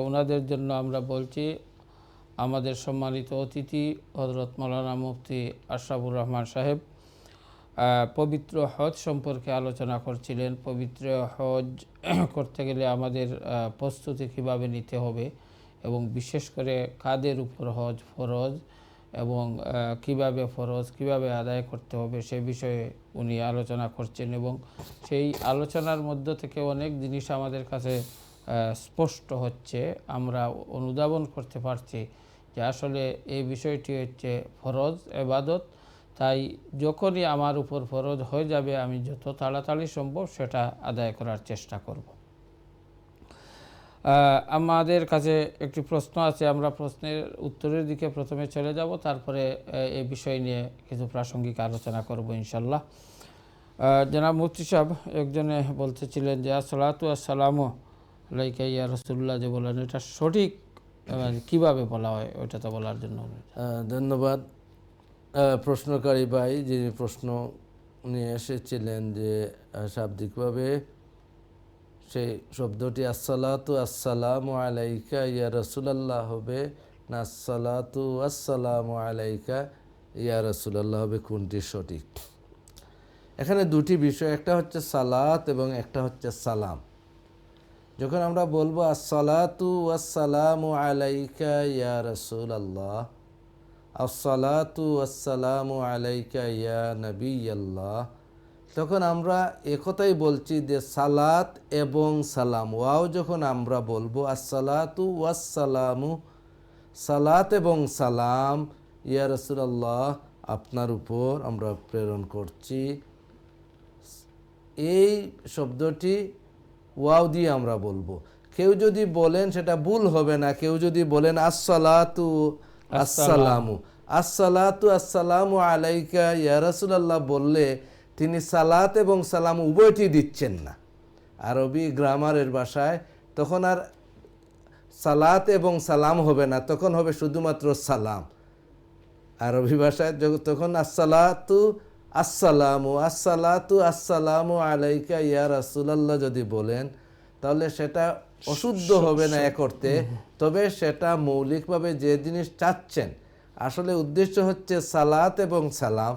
Speaker 1: ওনাদের জন্য আমরা বলছি, আমাদের সম্মানিত অতিথি হযরত মাওলানা মুফতি আশরাফুর রহমান সাহেব পবিত্র হজ সম্পর্কে আলোচনা করছিলেন। পবিত্র হজ করতে গেলে আমাদের প্রস্তুতি কীভাবে নিতে হবে এবং বিশেষ করে কাদের উপর হজ ফরজ এবং কিভাবে আদায় করতে হবে সে বিষয়ে উনি আলোচনা করছেন এবং সেই আলোচনার মধ্য থেকে অনেক জিনিস আমাদের কাছে স্পষ্ট হচ্ছে, আমরা অনুধাবন করতে পারছি যে আসলে এই বিষয়টি হচ্ছে ফরজ ইবাদত। তাই যখনই আমার উপর ফরজ হয়ে যাবে আমি যত তাড়াতাড়ি সম্ভব সেটা আদায় করার চেষ্টা করব। আমাদের কাছে একটি প্রশ্ন আছে, আমরা প্রশ্নের উত্তরের দিকে প্রথমে চলে যাব, তারপরে এই বিষয় নিয়ে কিছু প্রাসঙ্গিক আলোচনা করব ইনশাল্লাহ। জনাব মুফতি সাহেব একজনে বলতেছিলেন যে আসসালাতু আসসালামু আলাইকা ইয়া রাসূলুল্লাহ, যে বলেন এটা সঠিক কিভাবে বলা হয় ওইটা তো বলার জন্য।
Speaker 2: ধন্যবাদ প্রশ্নকারী ভাই, যিনি প্রশ্ন নিয়ে এসেছিলেন যে শাব্দিকভাবে সেই শব্দটি আসসালাতু আসসালামু আলাইকা ইয়া রাসূলুল্লাহ হবে না আসসালাতু আসসালামু আলাইকা ইয়া রাসূলুল্লাহ হবে, কোনটি সঠিক? এখানে দুটি বিষয়, একটা হচ্ছে সালাত এবং একটা হচ্ছে সালাম। যখন আমরা বলবো আসসালাতু আসসালামু আলাইকা ইয়া রাসূলুল্লাহ, আসসালাতু আসসালামু আলাইকা ইয়া নবিয়াল্লাহ, তখন আমরা একথাই বলছি যে সালাত এবং সালাম, ওয়াও যখন আমরা বলবো আসসালাতু ওয়াসসালামু, সালাত এবং সালাম ইয়া রাসূলুল্লাহ আপনার উপর আমরা প্রেরণ করছি, এই শব্দটি ওয়াও দিয়ে আমরা বলবো। কেউ যদি বলেন সেটা ভুল হবে না, কেউ যদি বলেন আসসালাতু আসসালামু, আসসালাতু আসসালামু আলাইকা ইয়া রাসূলুল্লাহ বললে তিনি সালাত এবং সালাম উভয়টি দিচ্ছেন না। আরবি গ্রামারের ভাষায় তখন আর সালাত এবং সালাম হবে না, তখন হবে শুধুমাত্র সালাম। আরবি ভাষায় তখন আসসালাতু আসসালামু, আসসালাতু আসসালামু আলাইকা ইয়া রাসূলুল্লাহ যদি বলেন তাহলে সেটা অশুদ্ধ হবে না এক অর্থে, তবে সেটা মৌলিকভাবে যে জিনিস চাচ্ছেন, আসলে উদ্দেশ্য হচ্ছে সালাত এবং সালাম।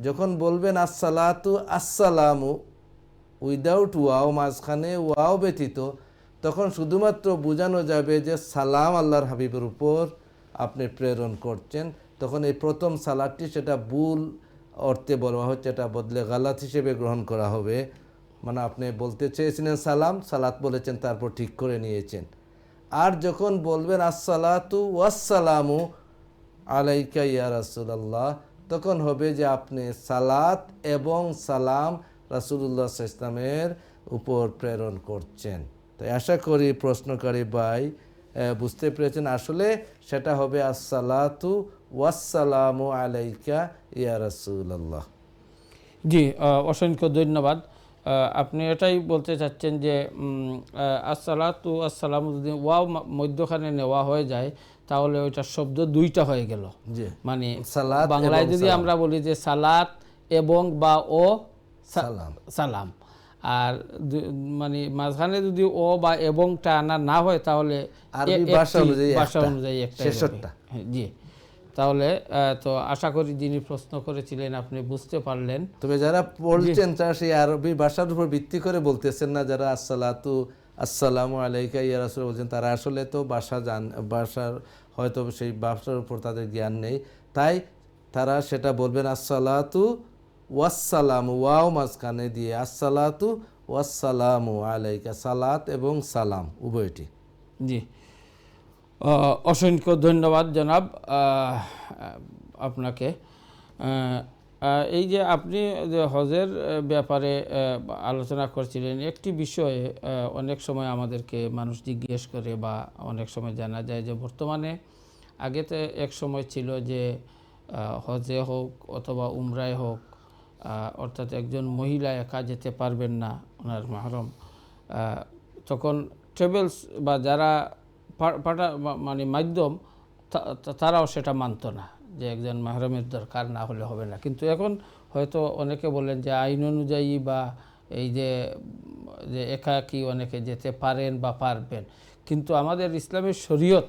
Speaker 2: যখন বলবেন আসসালাতু আসসালামু উইদাউট ওয়াও, মাঝখানে ওয়াও ব্যতীত, তখন শুধুমাত্র বোঝানো যাবে যে সালাম আল্লাহর হাবিবের উপর আপনি প্রেরণ করছেন, তখন এই প্রথম সালাদটি সেটা ভুল অর্থে বলা হচ্ছে, এটা বদলে গালাত হিসেবে গ্রহণ করা হবে। মানে আপনি বলতে চেয়েছিলেন সালাম, সালাত বলেছেন, তারপর ঠিক করে নিয়েছেন। আর যখন বলবেন আসসালাতু ওয়াসসালামু আলাইকা ইয়া রাসূলুল্লাহ, তখন হবে যে আপনি সালাত এবং সালাম রাসূলুল্লাহ সাল্লাল্লাহু আলাইহি ওয়াসাল্লামের উপর প্রেরণ করছেন। তাই আশা করি প্রশ্নকারী ভাই বুঝতে পেরেছেন, আসলে সেটা হবে আসসালাতু ওয়াসসালামু আলাইকা ইয়া রাসূলুল্লাহ।
Speaker 1: জি, অসংখ্য ধন্যবাদ। আপনি এটাই বলতে চাচ্ছেন যে আসসালাতু আসসালাম যদি ওয়াও মধ্যখানে নেওয়া হয়ে যায় তাহলে ওইটার শব্দ দুইটা হয়ে গেল।
Speaker 2: জি,
Speaker 1: মানে
Speaker 2: সালাত
Speaker 1: বাংলায়
Speaker 2: এবং
Speaker 1: যদি
Speaker 2: সালাম।
Speaker 1: আমরা বলি যে সালাত এবং বা ও
Speaker 2: সালাম।
Speaker 1: সালাম, আর মানে মাঝখানে যদি ও বা এবংটা আনা না হয় তাহলে
Speaker 2: আরবি ভাষা অনুযায়ী
Speaker 1: ভাষা
Speaker 2: একটা,
Speaker 1: অনুযায়ী একটা
Speaker 2: শেষরটা।
Speaker 1: জি, তাহলে তো আশা করি যিনি প্রশ্ন করেছিলেন আপনি বুঝতে পারলেন।
Speaker 2: তবে যারা বলছেন তারা সেই আরবি ভাষার উপর ভিত্তি করে বলতেছেন না, যারা আসসালাতু আসসালামু আলাইকা ইয়া রাসূল বলছেন, তারা আসলে তো ভাষার হয়তো সেই ভাষার উপর তাদের জ্ঞান নেই, তাই তারা সেটা বলবেন আসসালাতু ওয়াসসালামু, ওয়াও মাঝখানে দিয়ে আসসালাতু ওয়াসসালামু আলাইকা, সালাত এবং সালাম উভয়টি।
Speaker 1: জি, অসংখ্য ধন্যবাদ জনাব আপনাকে। এই যে আপনি যে হজের ব্যাপারে আলোচনা করছিলেন, একটি বিষয়ে অনেক সময় আমাদেরকে মানুষ জিজ্ঞেস করে বা অনেক সময় জানা যায় যে বর্তমানে, আগেতে এক সময় ছিল যে হজে হোক অথবা উমরায় হোক, অর্থাৎ একজন মহিলা একা যেতে পারবেন না, ওনার মাহরম, তখন ট্রাভেলস বা যারা মানে মাধ্যম তারাও সেটা মানত না যে একজন মাহরমের দরকার না হলে হবে না। কিন্তু এখন হয়তো অনেকে বলেন যে আইন অনুযায়ী বা এই যে একাকী অনেকে যেতে পারেন বা পারবেন, কিন্তু আমাদের ইসলামের শরীয়ত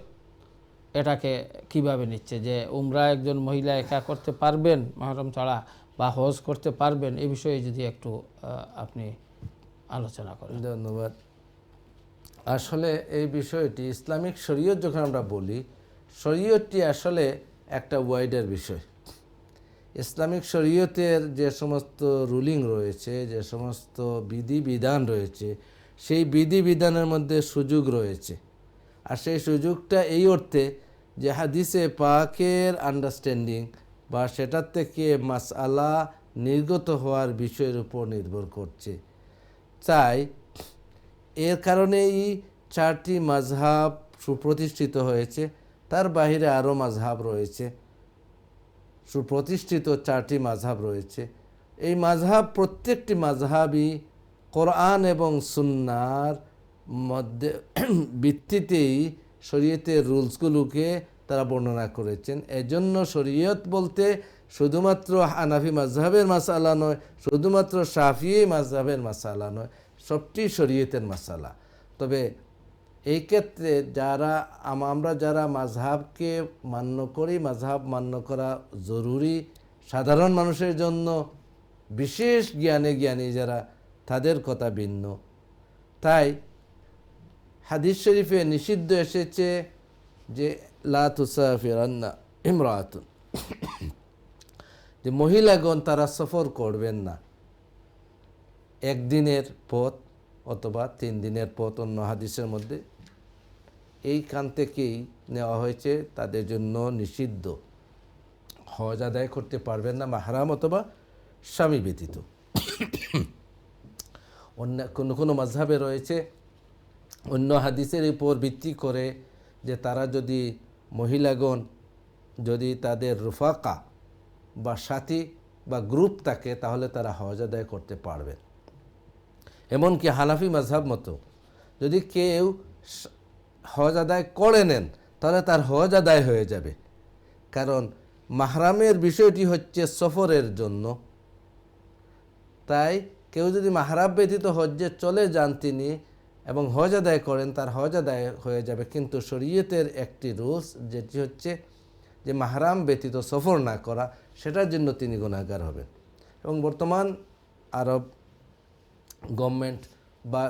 Speaker 1: এটাকে কিভাবে নিচ্ছে যে উমরা একজন মহিলা একা করতে পারবেন মাহরম ছাড়া বা হজ করতে পারবেন, এই বিষয়ে যদি একটু আপনি আলোচনা করেন।
Speaker 2: ধন্যবাদ। আসলে এই বিষয়টি ইসলামিক শরীয়ত যখন আমরা বলি, শরীয়তটি আসলে একটা ওয়াইডার বিষয়। ইসলামিক শরীয়তের যে সমস্ত রুলিং রয়েছে, যে সমস্ত বিধিবিধান রয়েছে, সেই বিধিবিধানের মধ্যে সুযোগ রয়েছে। আর সেই সুযোগটা এই অর্থে যে হাদিসে পাকের আন্ডারস্ট্যান্ডিং বা সেটার থেকে মাসআলা নির্গত হওয়ার বিষয়ের উপর নির্ভর করছে। তাই এর কারণেই 4টি মাযহাব সুপ্রতিষ্ঠিত হয়েছে, তার বাইরে আরও মাযহাব রয়েছে, সুপ্রতিষ্ঠিত 4টি মাযহাব রয়েছে। এই মাযহাব প্রত্যেকটি মাযহাবই কোরআন এবং সুন্নাহর মধ্যে ভিত্তিতেই শরীয়তের রুলসগুলোকে তারা বর্ণনা করেছেন। এজন্য শরীয়ত বলতে শুধুমাত্র হানাফি মাযহাবের মাসালা নয়, শুধুমাত্র শাফিঈ মাযহাবের মাসালা নয়, সবটি শরীয়তের মাসালা। তবে এই ক্ষেত্রে আমরা যারা মাযহাবকে মান্য করি, মাযহাব মান্য করা জরুরি সাধারণ মানুষের জন্য, বিশেষ জ্ঞানী যারা, তাদের কথা ভিন্ন। তাই হাদিস শরীফে নিষিদ্ধ এসেছে যে লা তুসাফিরান্না ইমরাতুন, যে মহিলাগণ তারা সফর করবেন না একদিনের পথ অথবা 3 দিনের পথ। অন্য হাদিসের মধ্যে এইখান থেকেই নেওয়া হয়েছে তাদের জন্য নিষিদ্ধ, হজ আদায় করতে পারবেন না মাহরাম অথবা স্বামী ব্যতীত। অন্য কোনো মাযহাবে রয়েছে অন্য হাদিসের উপর ভিত্তি করে যে তারা যদি মহিলাগণ যদি তাদের রুফাকা বা সাথী বা গ্রুপ থাকে তাহলে তারা হজ আদায় করতে পারবে। এমনকি হানাফি মাযহাব মতো যদি কেউ হজ আদায় করে নেন তাহলে তার হজ আদায় হয়ে যাবে, কারণ মাহরামের বিষয়টি হচ্ছে সফরের জন্য। তাই কেউ যদি মাহরাম ব্যতীত হজ্জে চলে যান তিনি এবং হজ আদায় করেন, তার হজ আদায় হয়ে যাবে। কিন্তু শরীয়তের একটি রুলস যেটি হচ্ছে যে মাহরাম ব্যতীত সফর না করা, সেটার জন্য তিনি গুনাহগার হবেন। এবং বর্তমান আরব গভর্নমেন্ট বা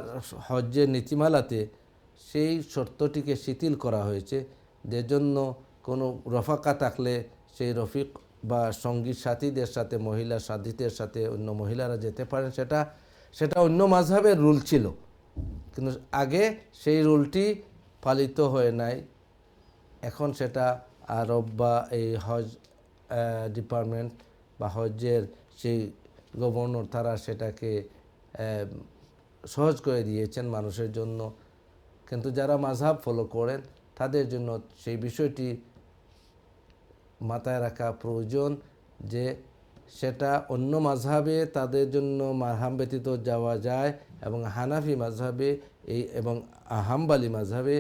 Speaker 2: হজ্জের নীতিমালাতে সেই শর্তটিকে শিথিল করা হয়েছে, যে জন্য কোনো রফাকা থাকলে সেই রফিক বা সঙ্গী সাথীদের সাথে, মহিলা সাথীদের সাথে অন্য মহিলারা যেতে পারেন, সেটা অন্য মাযহাবের রুল ছিল, কিন্তু আগে সেই রুলটি পালিত হয়ে নাই। এখন সেটা আরব বা এই হজ ডিপার্টমেন্ট বা হজের সেই গভর্নর তারা সেটাকে সহজ করে দিয়েছেন মানুষের জন্য। কিন্তু যারা মাযহাব ফলো করেন তাদের জন্য সেই বিষয়টি মাথায় রাখা প্রয়োজন যে সেটা অন্য মাযহাবে তাদের জন্য মারহাম ব্যতীত যাওয়া যায়, এবং হানাফি মাযহাবে এবং হাম্বলি মাযহাবে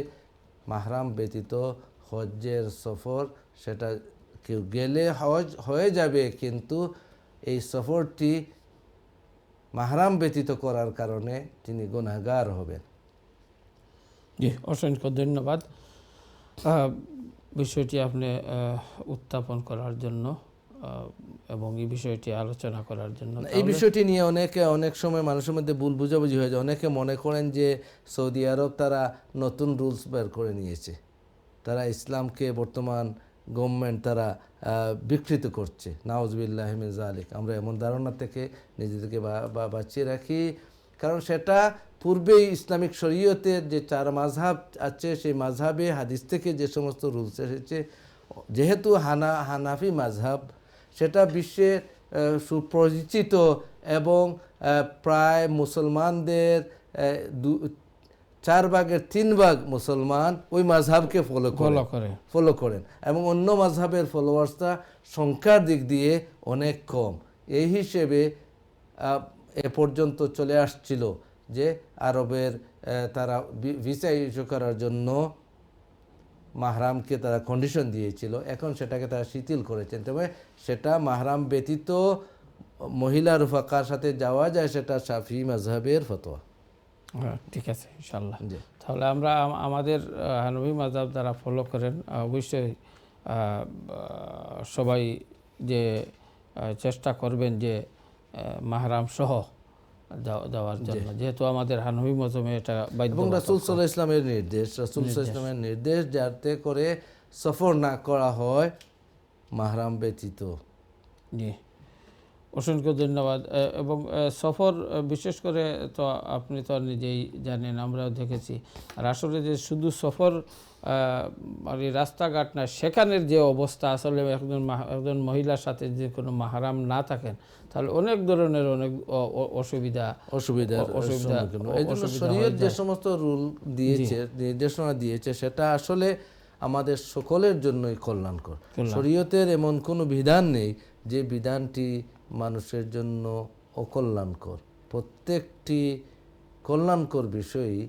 Speaker 2: মাহরাম ব্যতীত হজ্জের সফর সেটা কেউ গেলে হজ হয়ে যাবে, কিন্তু এই সফরটি মাহরাম ব্যতীত করার কারণে তিনি গুনাহগার হবেন।
Speaker 1: জি, অসংখ্য ধন্যবাদ বিষয়টি আপনি উত্থাপন করার জন্য এবং এই বিষয়টি আলোচনা করার জন্য।
Speaker 2: এই বিষয়টি নিয়ে অনেক সময় মানুষের মধ্যে ভুল বুঝাবুঝি হয়ে যায়। অনেকে মনে করেন যে সৌদি আরব তারা নতুন রুলস বের করে নিয়েছে, তারা ইসলামকে বর্তমান গভর্নমেন্ট তারা বিকৃত করছে। নাউজুবিল্লাহ মিন যালিক। আমরা এমন ধারণা থেকে নিজেদেরকে বাঁচিয়ে রাখি, কারণ সেটা পূর্বেই ইসলামিক শরীয়তের যে 4 মাযহাব আছে সেই মাযহাবে হাদিস থেকে যে সমস্ত রুলস এসেছে, যেহেতু হানাফি মাযহাব সেটা বিশ্বের সুপরিচিত এবং প্রায় মুসলমানদের 4 ভাগের 3 ভাগ মুসলমান ওই মাযহাবকে ফলো করেন, এবং অন্য মাযহাবের ফলোয়ার্সরা সংখ্যার দিক দিয়ে অনেক কম। এই হিসেবে এ পর্যন্ত চলে আসছিল যে আরবের তারা ভিসা ইস্যু করার জন্য মাহরামকে তারা কন্ডিশন দিয়েছিল, এখন সেটাকে তারা শিথিল করেছেন। তবে সেটা মাহরাম ব্যতীত মহিলা রুফাকার সাথে যাওয়া যায়, সেটা শাফি মাযহাবের ফতোয়া।
Speaker 1: হ্যাঁ, ঠিক আছে, ইনশাআল্লাহ। তাহলে আমরা আমাদের হানাফি মাযহাব যারা ফলো করেন অবশ্যই সবাই যে চেষ্টা করবেন যে মাহরাম সহ যাওয়ার জন্য, যেহেতু আমাদের হানাফি মাযহাবে এটা বাধ্য।
Speaker 2: এবং রাসূল সাল্লাল্লাহু আলাইহি ওয়াসাল্লামের নির্দেশ যাতে করে সফর না করা হয় মাহরাম ব্যতীত।
Speaker 1: জি, অসংখ্য ধন্যবাদ। এবং সফর বিশেষ করে তো আপনি তো নিজেই জানেন, আমরাও দেখেছি। আর আসলে যে শুধু সফর মানে রাস্তাঘাট না, সেখানের যে অবস্থা, আসলে একজন মহিলার সাথে যে কোনো মাহরাম না থাকেন তাহলে অনেক ধরনের অসুবিধার
Speaker 2: এই জন্য শরীয়ত যে সমস্ত রুল দিয়েছে, নির্দেশনা দিয়েছে, সেটা আসলে আমাদের সকলের জন্যই কল্যাণকর। শরীয়তের এমন কোনো বিধান নেই যে বিধানটি মানুষের জন্য অকল্যাণকর। প্রত্যেকটি কল্যাণকর বিষয়ই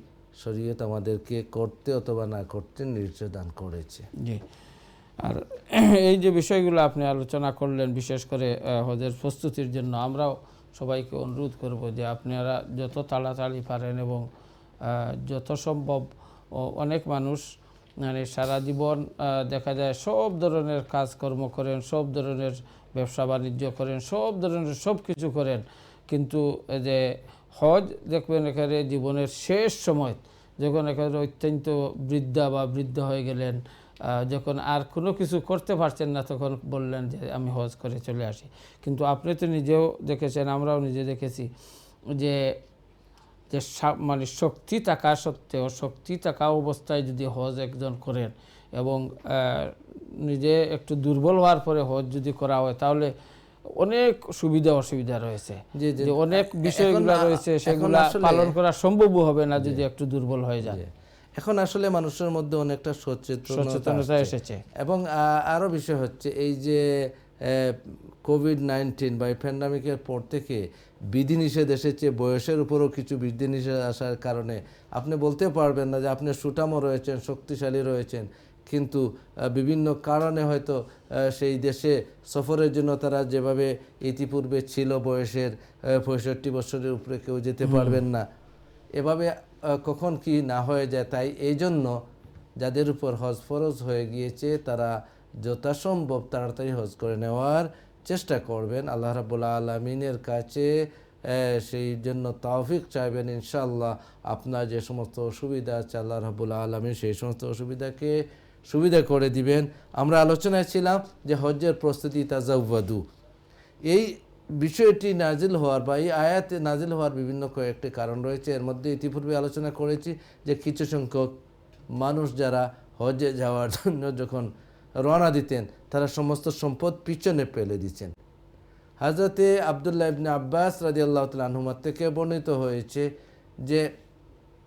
Speaker 2: শরীয়ত আমাদেরকে করতে অথবা না করতে নির্দেশনা করেছে।
Speaker 1: জি, আর এই যে বিষয়গুলো আপনি আলোচনা করলেন, বিশেষ করে হজের প্রস্তুতির জন্য, আমরাও সবাইকে অনুরোধ করব যে আপনারা যত তাড়াতাড়ি পারেন এবং যত সম্ভব, অনেক মানুষ মানে সারা জীবন দেখা যায় সব ধরনের কাজকর্ম করেন, সব ধরনের ব্যবসা বাণিজ্য করেন, সব ধরনের সব কিছু করেন, কিন্তু যে হজ দেখবেন এখানে জীবনের শেষ সময় যখন এখানে অত্যন্ত বৃদ্ধ হয়ে গেলেন, যখন আর কোনো কিছু করতে পারছেন না, তখন বললেন যে আমি হজ করে চলে আসি। কিন্তু আপনি তো নিজেও দেখেছেন, আমরাও নিজে দেখেছি যে মানে শক্তি থাকা সত্ত্বেও, শক্তি থাকা অবস্থায় যদি হজ একজন করেন এবং নিজে একটু দুর্বল হওয়ার পরে হজ যদি করা হয়, তাহলে অনেক সুবিধা অসুবিধা রয়েছে, যে অনেক বিষয়গুলো রয়েছে সেগুলো পালন করা সম্ভব হবে না যদি একটু দুর্বল হয়ে যায়।
Speaker 2: এখন আসলে মানুষের মধ্যে অনেকটা সচেতনতা
Speaker 1: এসেছে।
Speaker 2: এবং আরও বিষয় হচ্ছে এই যে কোভিড-19 বা প্যান্ডামিকের পর থেকে বিধিনিষেধ এসেছে, বয়সের উপরও কিছু বিধিনিষেধ আসার কারণে আপনি বলতে পারবেন না যে আপনি সুঠামও রয়েছেন, শক্তিশালী রয়েছেন, কিন্তু বিভিন্ন কারণে হয়তো সেই দেশে সফরের জন্য তারা যেভাবে ইতিপূর্বে ছিল, বয়সের 65 বছরের উপরে কেউ যেতে পারবেন না, এভাবে কখন কি না হয়ে যায়। তাই এই জন্য যাদের উপর হজ ফরজ হয়ে গিয়েছে তারা যথাসম্ভব তাড়াতাড়ি হজ করে নেওয়ার চেষ্টা করবেন। আল্লাহ রাব্বুল আলামিনের কাছে সেই জন্য তৌফিক চাইবেন। ইনশাআল্লাহ আপনার যে সমস্ত অসুবিধা আছে, আল্লাহ রাব্বুল আলামিন সেই সমস্ত অসুবিধাকে সুবিধা করে দিবেন। আমরা আলোচনায় ছিলাম যে হজ্জের প্রস্তুতি তাজাওয়াদু, এই বিষয়টি নাজিল হওয়ার বা এই আয়াতে নাজিল হওয়ার বিভিন্ন কয়েকটি কারণ রয়েছে। এর মধ্যে ইতিপূর্বে আলোচনা করেছি যে কিছু সংখ্যক মানুষ যারা হজ্জে যাওয়ার জন্য যখন রওনা দিতেন তারা সমস্ত সম্পদ পিছনে ফেলে দিচ্ছেন। হযরতে আব্দুল্লাহ ইবনে আব্বাস রাদিয়াল্লাহু তাআলা আনহুমা থেকে বর্ণিত হয়েছে যে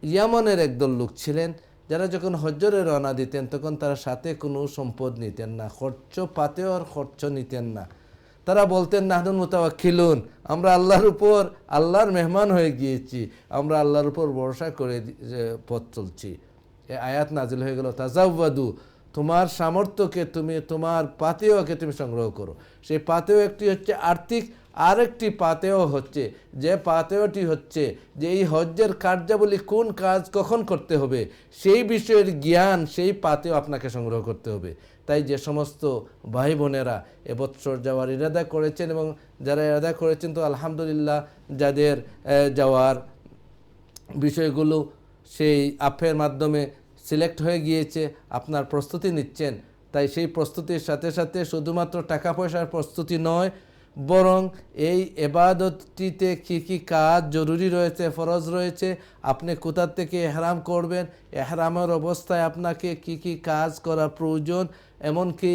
Speaker 2: ইয়ামনের একদল লোক ছিলেন যারা যখন হজ্জরে রওনা দিতেন তখন তারা সাথে কোনো সম্পদ নিতেন না, খরচ পাতেও আর খরচ নিতেন না। তারা বলতেন নাহনু মুতাওয়াক্কিলুন, আমরা আল্লাহর উপর আল্লাহর মেহমান হয়ে গিয়েছি, আমরা আল্লাহর উপর ভরসা করে পথ চলছি। এই আয়াত নাজিল হয়ে গেল তাজাওয়াদু, তোমার সামর্থ্যকে তুমি, তোমার পাতেওকে তুমি সংগ্রহ করো। সেই পাতেও একটি হচ্ছে আর্থিক, আরেকটি পাতেও হচ্ছে যে পাতেওটি হচ্ছে যে এই হজ্জের কার্যাবলী কোন কাজ কখন করতে হবে সেই বিষয়ের জ্ঞান, সেই পাতেও আপনাকে সংগ্রহ করতে হবে। তাই যে সমস্ত ভাই বোনেরা এবছর যাওয়ার ইরাদা করেছেন এবং যারা ইরাদা করেছেন তো আলহামদুলিল্লাহ, যাদের যাওয়ার বিষয়গুলো সেই অ্যাপের মাধ্যমে সিলেক্ট হয়ে গিয়েছে, আপনার প্রস্তুতি নিচ্ছেন। তাই সেই প্রস্তুতির সাথে সাথে শুধুমাত্র টাকা পয়সার প্রস্তুতি নয়, বরং এই ইবাদতটিতে কী কী কাজ জরুরি রয়েছে, ফরজ রয়েছে, আপনি কোথা থেকে এহরাম করবেন, এহরামের অবস্থায় আপনাকে কী কী কাজ করা প্রয়োজন, এমনকি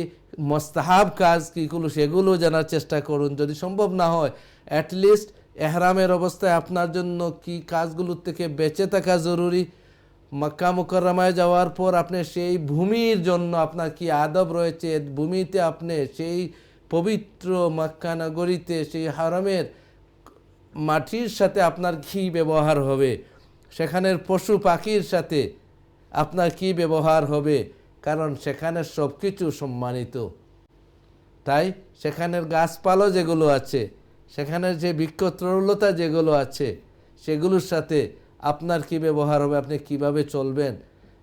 Speaker 2: মুস্তাহাব কাজ কীগুলো সেগুলো জানার চেষ্টা করুন। যদি সম্ভব না হয় অ্যাটলিস্ট এহরামের অবস্থায় আপনার জন্য কী কাজগুলোর থেকে বেঁচে থাকা জরুরি, মক্কা মুকাররমায় যাওয়ার পর আপনি সেই ভূমির জন্য আপনার কি আদব রয়েছে, ভূমিতে আপনি সেই পবিত্র মক্কা নগরীতে সেই হারামের মাটির সাথে আপনার কী ব্যবহার হবে, সেখানের পশু পাখির সাথে আপনার কি ব্যবহার হবে, কারণ সেখানে সব কিছু সম্মানিত। তাই সেখানের গাছপালা যেগুলো আছে, সেখানের যে বৃক্ষতরুলতা যেগুলো আছে, সেগুলোর সাথে আপনার কি ব্যবহার হবে, আপনি কিভাবে চলবেন,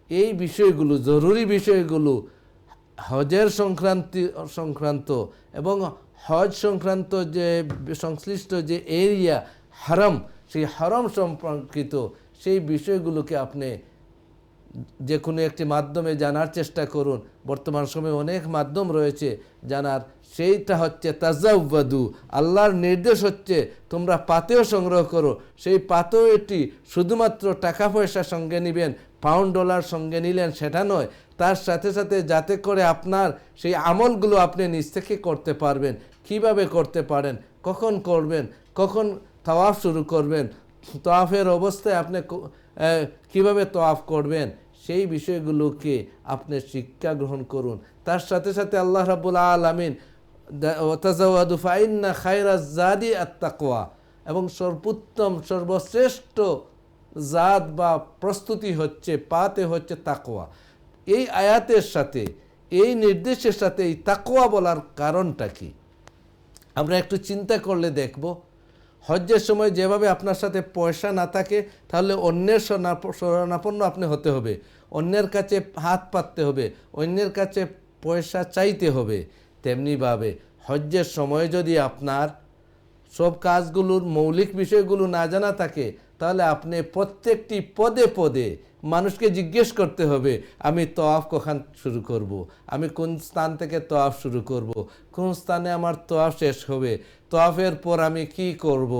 Speaker 2: এই বিষয়গুলো, জরুরি বিষয়গুলো হজের সংক্রান্ত এবং হজ সংক্রান্ত যে সংশ্লিষ্ট যে এরিয়া হারাম, সেই হারাম সম্পর্কিত সেই বিষয়গুলোকে আপনি যে কোনো একটি মাধ্যমে জানার চেষ্টা করুন। বর্তমান সময়ে অনেক মাধ্যম রয়েছে জানার, সেইটা হচ্ছে তাজাওয়াদু। আল্লাহর নির্দেশ হচ্ছে তোমরা পাতেও সংগ্রহ করো। সেই পাতেও এটি শুধুমাত্র টাকা পয়সা সঙ্গে নেবেন, পাউন্ড ডলার সঙ্গে নিলেন সেটা নয়, তার সাথে সাথে যাতে করে আপনার সেই আমলগুলো আপনি নিজ থেকে করতে পারবেন। কিভাবে করতে পারেন, কখন করবেন, কখন তাওয়াফ শুরু করবেন, তাওয়াফের অবস্থায় আপনি কিভাবে তাওয়াফ করবেন, সেই বিষয়গুলোকে আপনি শিক্ষা গ্রহণ করুন। তার সাথে সাথে আল্লাহ রাব্বুল আলামিন তাজাওয়াদু ফাইন্না খায়রাজ জাদি আত-তাকওয়া, এবং সর্বোত্তম সর্বশ্রেষ্ঠ জাদ বা প্রস্তুতি হচ্ছে, পাতে হচ্ছে তাকওয়া। এই আয়াতের সাথে, এই নির্দেশের সাথে এই তাকওয়া বলার কারণটা কি আমরা একটু চিন্তা করলে দেখব। হজ্জের সময় যেভাবে আপনার সাথে পয়সা না থাকে, তাহলে অন্যের শরণাপন্ন আপনি হতে হবে, অন্যের কাছে হাত পাততে হবে, অন্যের কাছে পয়সা চাইতে হবে। তেমনিভাবে হজ্জের সময় যদি আপনার সব কাজগুলোর মৌলিক বিষয়গুলো না জানা থাকে, তাহলে আপনি প্রত্যেকটি পদে পদে মানুষকে জিজ্ঞেস করতে হবে, আমি তওয়াফ কখন শুরু করব, আমি কোন স্থান থেকে তওয়াফ শুরু করব, কোন স্থানে আমার তওয়াফ শেষ হবে, তওয়াফের পর আমি কি করব,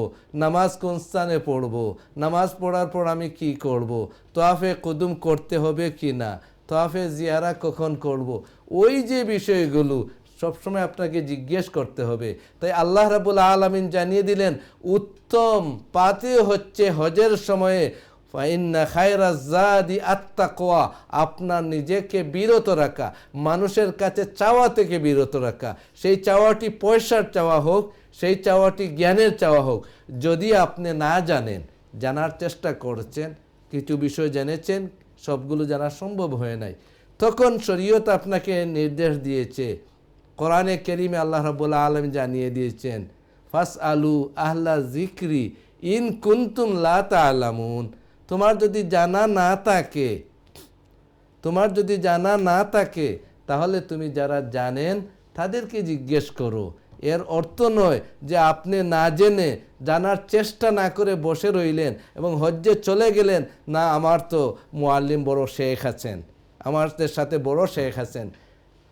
Speaker 2: নামাজ কোন স্থানে পড়ব, নামাজ পড়ার পর আমি কি করব, তওয়াফে কুদুম করতে হবে কি না, তওয়াফে জিয়ারা কখন করব, ওই যে বিষয়গুলো সবসময় আপনাকে জিজ্ঞেস করতে হবে। তাই আল্লাহ রাব্বুল আলামিন জানিয়ে দিলেন উত্তম পাতে হচ্ছে হজের সময়ে ফাইন্না খায়রাজ জাদি আত-তাকওয়া, আপনার নিজেকে বিরত রাখা, মানুষের কাছে চাওয়া থেকে বিরত রাখা। সেই চাওয়াটি পয়সার চাওয়া হোক, সেই চাওয়াটি জ্ঞানের চাওয়া হোক। যদি আপনি না জানেন, জানার চেষ্টা করছেন, কিছু বিষয় জেনেছেন, সবগুলো জানা সম্ভব হয়ে নাই, তখন শরীয়ত আপনাকে নির্দেশ দিয়েছে, কোরআনে কারীমে আল্লাহ রাব্বুল আলামিন জানিয়ে দিয়েছেন ফাসআলু আহলা যিকরি ইন কুনতুম লা তা'লামুন। তোমার যদি জানা না থাকে, তাহলে তুমি যারা জানেন তাদেরকে জিজ্ঞেস করো। এর অর্থ নয় যে আপনি না জেনে জানার চেষ্টা না করে বসে রইলেন এবং হজ্জে চলে গেলেন, না আমার তো মুআল্লিম বড় শেখ আছেন, আমাদের সাথে বড় শেখ আছেন,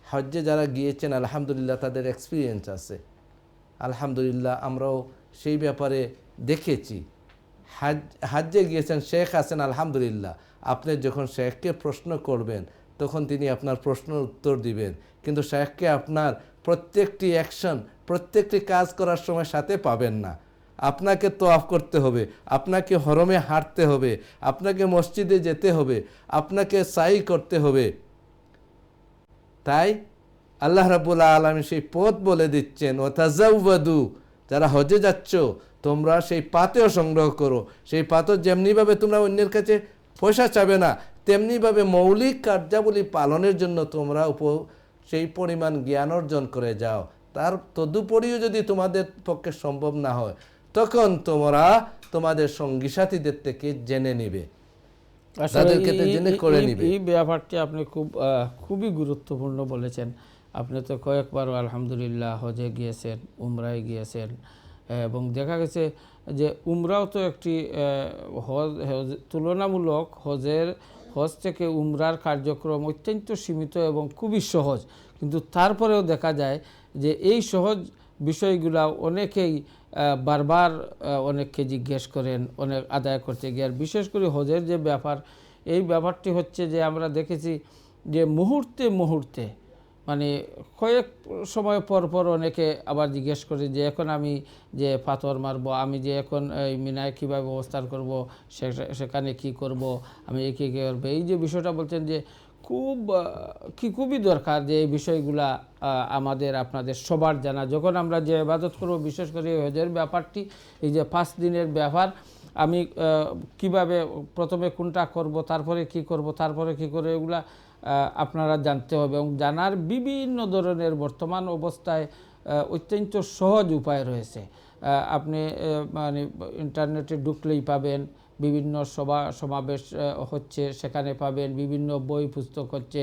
Speaker 2: হজ্জে যারা গিয়েছেন আলহামদুলিল্লাহ তাদের এক্সপিরিয়েন্স আছে, আলহামদুলিল্লাহ আমরাও সেই ব্যাপারে দেখেছি। হাজ্জে গিয়েছেন, শেখ আছেন আলহামদুলিল্লাহ। আপনি যখন শেখকে প্রশ্ন করবেন তখন তিনি আপনার প্রশ্নের উত্তর দিবেন, কিন্তু শেখকে আপনার প্রত্যেকটি অ্যাকশন, প্রত্যেকটি কাজ করার সময় সাথে পাবেন না। আপনাকে তোয়াফ করতে হবে, আপনাকে হরমে হাঁটতে হবে, আপনাকে মসজিদে যেতে হবে, আপনাকে সাই করতে হবে। তাই আল্লাহ রাব্বুল আলামিন সেই পথ বলে দিচ্ছেন, ওয়াতাজাওয়াদু, যারা হজে যাচ্ছ তোমরা সেই পাতেও সংগ্রহ করো। সেই পাথর যেমনিভাবে তোমরা অন্যের কাছে পয়সা চাবে না, তেমনিভাবে মৌলিক কার্যাবলী পালনের জন্য তোমরা সেই পরিমাণ জ্ঞান অর্জন করে যাও। তার তদুপরিও যদি তোমাদের পক্ষে সম্ভব না হয় তখন তোমরা তোমাদের সঙ্গী সাথীদের থেকে জেনে নিবে, তাদেরকে জেনে করে নিবে।
Speaker 1: এই ব্যাপারটি আপনি খুবই গুরুত্বপূর্ণ বলেছেন। আপনি তো কয়েকবার আলহামদুলিল্লাহ হজে গিয়েছেন, উমরায় গিয়েছেন, এবং দেখা গেছে যে উমরাও তো একটি তুলনামূলক হজ থেকে উমরার কার্যক্রম অত্যন্ত সীমিত এবং খুবই সহজ, কিন্তু তারপরেও দেখা যায় যে এই সহজ বিষয়গুলা অনেকেই বারবার অনেককে জিজ্ঞেস করেন অনেক আদায় করতে গিয়ে। আর বিশেষ করে হজের যে ব্যাপার, এই ব্যাপারটি হচ্ছে যে আমরা দেখেছি যে মুহূর্তে মুহূর্তে মানে কয়েক সময় পর পর অনেকে আবার জিজ্ঞেস করে যে এখন আমি যে পাথর মারবো, আমি যে এখন এই মিনায় কীভাবে অবস্থান করব, সেখানে কি করব, আমি কী করবো। এই যে বিষয়টা বলছেন যে খুবই দরকার যে এই বিষয়গুলা আমাদের আপনাদের সবার জানা। যখন আমরা যে ইবাদত করব, বিশেষ করে হজের ব্যাপারটি, এই যে 5 দিনের ব্যাপার, আমি কিভাবে প্রথমে কোনটা করব, তারপরে কি করব, তারপরে কি করে, এগুলা আপনারা জানতে হবে। এবং জানার বিভিন্ন ধরনের বর্তমান অবস্থায় অত্যন্ত সহজ উপায় রয়েছে। আপনি মানে ইন্টারনেটে ঢুকলেই পাবেন, বিভিন্ন সমাবেশ হচ্ছে সেখানে পাবেন, বিভিন্ন বই পুস্তক হচ্ছে,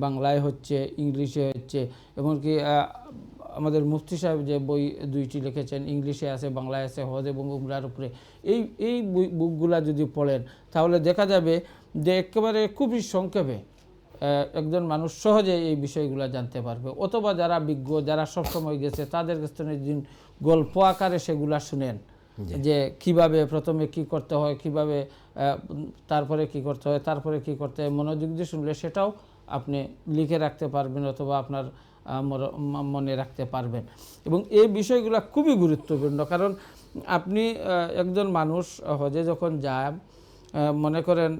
Speaker 1: বাংলায় হচ্ছে, ইংলিশে হচ্ছে, এমনকি আমাদের মুফতি সাহেব যে বই 2টি লিখেছেন, ইংলিশে আছে, বাংলায় আছে, হজ এবং উমরার উপরে। এই বুকগুলা যদি পড়েন তাহলে দেখা যাবে যে একেবারে খুবই সংক্ষেপে একজন মানুষ সহজে এই বিষয়গুলো জানতে পারবে। অথবা যারা বিজ্ঞ, যারা সবসময় গেছে, তাদের কাছ থেকে গল্প আকারে সেগুলা শুনেন যে কিভাবে প্রথমে কি করতে হয়, কিভাবে তারপরে কি করতে হয়, তারপরে কি করতে হয়, মনোযোগ দিয়ে শুনলে সেটাও আপনি লিখে রাখতে পারবেন অথবা আপনার মনে রাখতে পারবেন। এবং এই বিষয়গুলো খুবই গুরুত্বপূর্ণ, কারণ আপনি একজন মানুষ হজে যখন যান, মনে করেন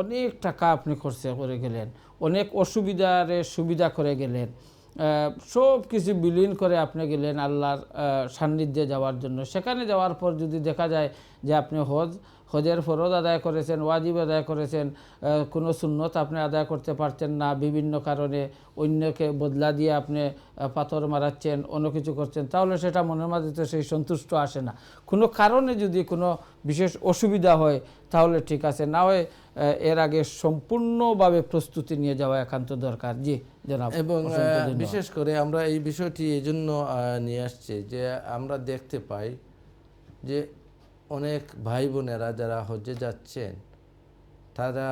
Speaker 1: অনেক টাকা আপনি খরচা করে গেলেন, অনেক সুবিধা করে গেলেন, সব কিছু বিলীন করে আপনি গেলেন আল্লাহর সান্নিধ্যে যাওয়ার জন্য। সেখানে যাওয়ার পর যদি দেখা যায় যে আপনি হজের ফরজ আদায় করেছেন, ওয়াজিব আদায় করেছেন, কোনো সুন্নত আপনি আদায় করতে পারছেন না, বিভিন্ন কারণে অন্যকে বদলা দিয়ে আপনি পাথর মারাচ্ছেন, অন্য কিছু করছেন, তাহলে সেটা মনের মাঝে তো সেই সন্তুষ্ট আসে না। কোনো কারণে যদি কোনো বিশেষ অসুবিধা হয় তাহলে ঠিক আছে, না হয় এর আগে সম্পূর্ণভাবে প্রস্তুতি নিয়ে যাওয়া একান্ত দরকার। জি জনাব।
Speaker 2: এবং বিশেষ করে আমরা এই বিষয়টি এই জন্য নিয়ে আসছি যে আমরা দেখতে পাই যে অনেক ভাই বোনেরা যারা হজে যাচ্ছেন, তারা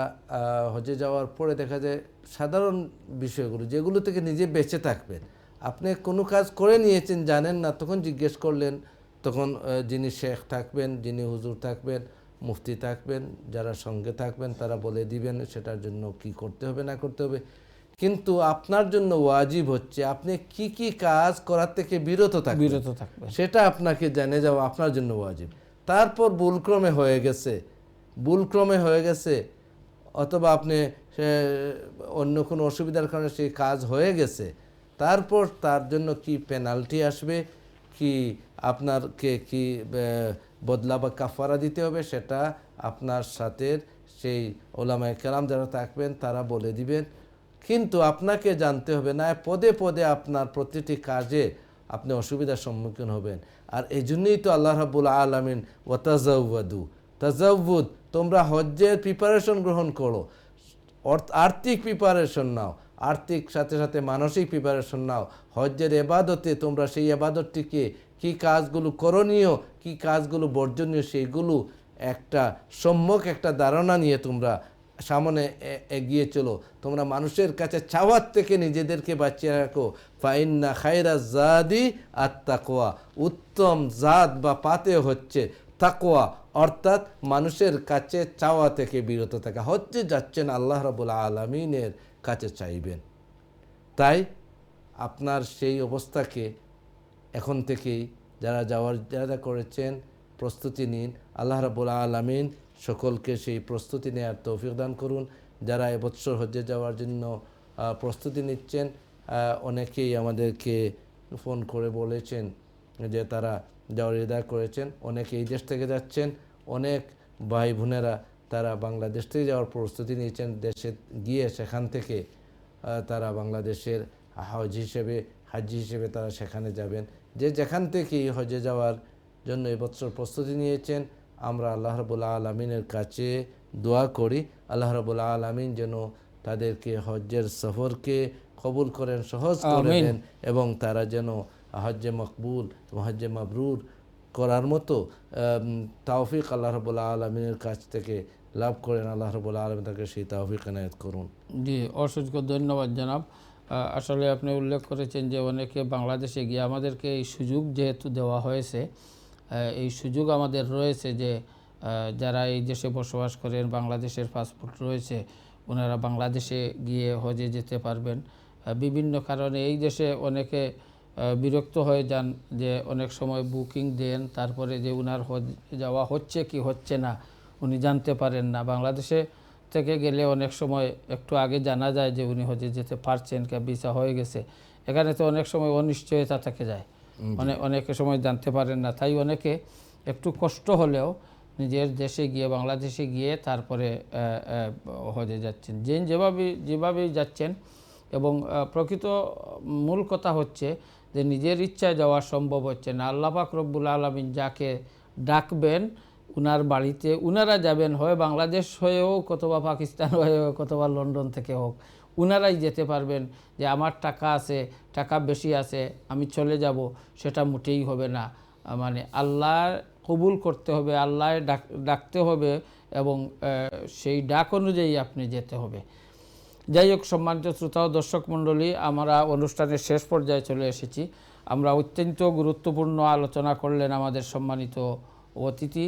Speaker 2: হজে যাওয়ার পরে দেখা যায় সাধারণ বিষয়গুলো যেগুলো থেকে নিজে বেঁচে থাকবেন, আপনি কোনো কাজ করে নিয়েছেন জানেন না, তখন জিজ্ঞেস করলেন, তখন যিনি শেখ থাকবেন, যিনি হুজুর থাকবেন, মুফতি থাকবেন, যারা সঙ্গে থাকবেন তারা বলে দিবেন সেটার জন্য কি করতে হবে না করতে হবে। কিন্তু আপনার জন্য ওয়াজিব হচ্ছে আপনি কি কি কাজ করার থেকে বিরত থাকবেন, সেটা আপনাকে জেনে যাওয়া আপনার জন্য ওয়াজিব। তারপর ভুলক্রমে হয়ে গেছে অথবা আপনি অন্য কোনো অসুবিধার কারণে সেই কাজ হয়ে গেছে, তারপর তার জন্য কি পেনাল্টি আসবে, কি আপনারকে কি বদলা বা কাফারা দিতে হবে, সেটা আপনার সাথে সেই ওলামায়ে কেরাম যারা থাকবেন তারা বলে দিবেন। কিন্তু আপনাকে জানতে হবে না, পদে পদে আপনার প্রতিটি কাজে আপনি অসুবিধার সম্মুখীন হবেন। আর এই জন্যই তো আল্লাহ রাব্বুল আলামিন তাজাউদ, তোমরা হজ্জের প্রিপারেশন গ্রহণ করো, আর্থিক প্রিপারেশন নাও, আর্থিক সাথে সাথে মানসিক প্রিপারেশন নাও। হজ্জের এবাদতে তোমরা সেই এবাদতটিকে কি কাজগুলো করণীয়, কি কাজগুলো বর্জনীয়, সেইগুলো একটা সম্যক একটা ধারণা নিয়ে তোমরা সামনে এগিয়ে চলো, তোমরা মানুষের কাছে চাওয়ার থেকে নিজেদেরকে বাঁচিয়ে রাখো। ফাইন্না খায়রা জাদি আত-তাকওয়া, উত্তম জাত বা পাতে হচ্ছে তাকওয়া, অর্থাৎ মানুষের কাছে চাওয়া থেকে বিরত থাকা। হজ্জে যাচ্ছেন, আল্লাহ রাব্বুল আলামিনের কাছে চাইবেন। তাই আপনার সেই অবস্থাকে এখন থেকেই যারা যাওয়ার যারা করেছেন প্রস্তুতি নিন। আল্লাহ রাব্বুল আলামিন সকলকে সেই প্রস্তুতি নেওয়ার তৌফিক দান করুন। যারা এবছর হজ্জে যাওয়ার জন্য প্রস্তুতি নিচ্ছেন, অনেকেই আমাদেরকে ফোন করে বলেছেন যে তারা যাওয়ার ইরাদা করেছেন। অনেকে এই দেশ থেকে যাচ্ছেন, অনেক ভাই বোনেরা তারা বাংলাদেশ থেকে যাওয়ার প্রস্তুতি নিয়েছেন। দেশে গিয়ে সেখান থেকে তারা বাংলাদেশের হাজি হিসেবে তারা সেখানে যাবেন। যে যেখান থেকেই হজে যাওয়ার জন্য এবছর প্রস্তুতি নিয়েছেন, আমরা আল্লাহ রাব্বুল আলামিনের কাছে দোয়া করি আল্লাহ রাব্বুল আলামিন যেন তাদেরকে হজ্জের সফরকে কবুল করেন, সহজ করে দেন, এবং তারা যেন হজ্জে মকবুল এবং হজ্জে মাবরুর করার মতো তৌফিক আল্লাহ রাব্বুল আলামিনের কাছ থেকে লাভ করেন। আল্লাহ রাব্বুল আলামিন তাকে সেই তৌফিক এনায়েত করুন।
Speaker 1: জি, অসংখ্য ধন্যবাদ জনাব। আসলে আপনি উল্লেখ করেছেন যে অনেকে বাংলাদেশে গিয়ে, আমাদেরকে এই সুযোগ যেহেতু দেওয়া হয়েছে, এই সুযোগ আমাদের রয়েছে যে যারা এই দেশে বসবাস করেন, বাংলাদেশের পাসপোর্ট রয়েছে, ওনারা বাংলাদেশে গিয়ে হজে যেতে পারবেন। বিভিন্ন কারণে এই দেশে অনেকে বিরক্ত হয়ে যান যে অনেক সময় বুকিং দেন, তারপরে যে উনার হজ যাওয়া হচ্ছে কি হচ্ছে না উনি জানতে পারেন না। বাংলাদেশে থেকে গেলে অনেক সময় একটু আগে জানা যায় যে উনি হজে যেতে পারছেন, কে ভিসা হয়ে গেছে। এখানে তো অনেক সময় অনিশ্চয়তা থেকে যায়, অনেক সময় জানতে পারেন না। তাই অনেকে একটু কষ্ট হলেও নিজের দেশে গিয়ে, বাংলাদেশে গিয়ে তারপরে হজে যাচ্ছেন। যেভাবেই যাচ্ছেন, এবং প্রকৃত মূল কথা হচ্ছে যে নিজের ইচ্ছায় যাওয়া সম্ভব হচ্ছে না। আল্লাহ পাক রব্বুল আলামিন যাকে ডাকবেন উনার বাড়িতে উনারা যাবেন, হয় বাংলাদেশ হয়ে হোক, অথবা পাকিস্তান হয়ে হোক, অথবা লন্ডন থেকে হোক, উনারাই যেতে পারবেন। যে আমার টাকা আছে, টাকা বেশি আছে, আমি চলে যাব, সেটা মোটেই হবে না। মানে আল্লাহ কবুল করতে হবে, আল্লাহ ডাকতে হবে, এবং সেই ডাক অনুযায়ী আপনি যেতে হবে। যাই হোক, সম্মানিত শ্রোতা ও দর্শক মণ্ডলী, আমরা অনুষ্ঠানের শেষ পর্যায়ে চলে এসেছি। আমরা অত্যন্ত গুরুত্বপূর্ণ আলোচনা করলেন আমাদের সম্মানিত অতিথি।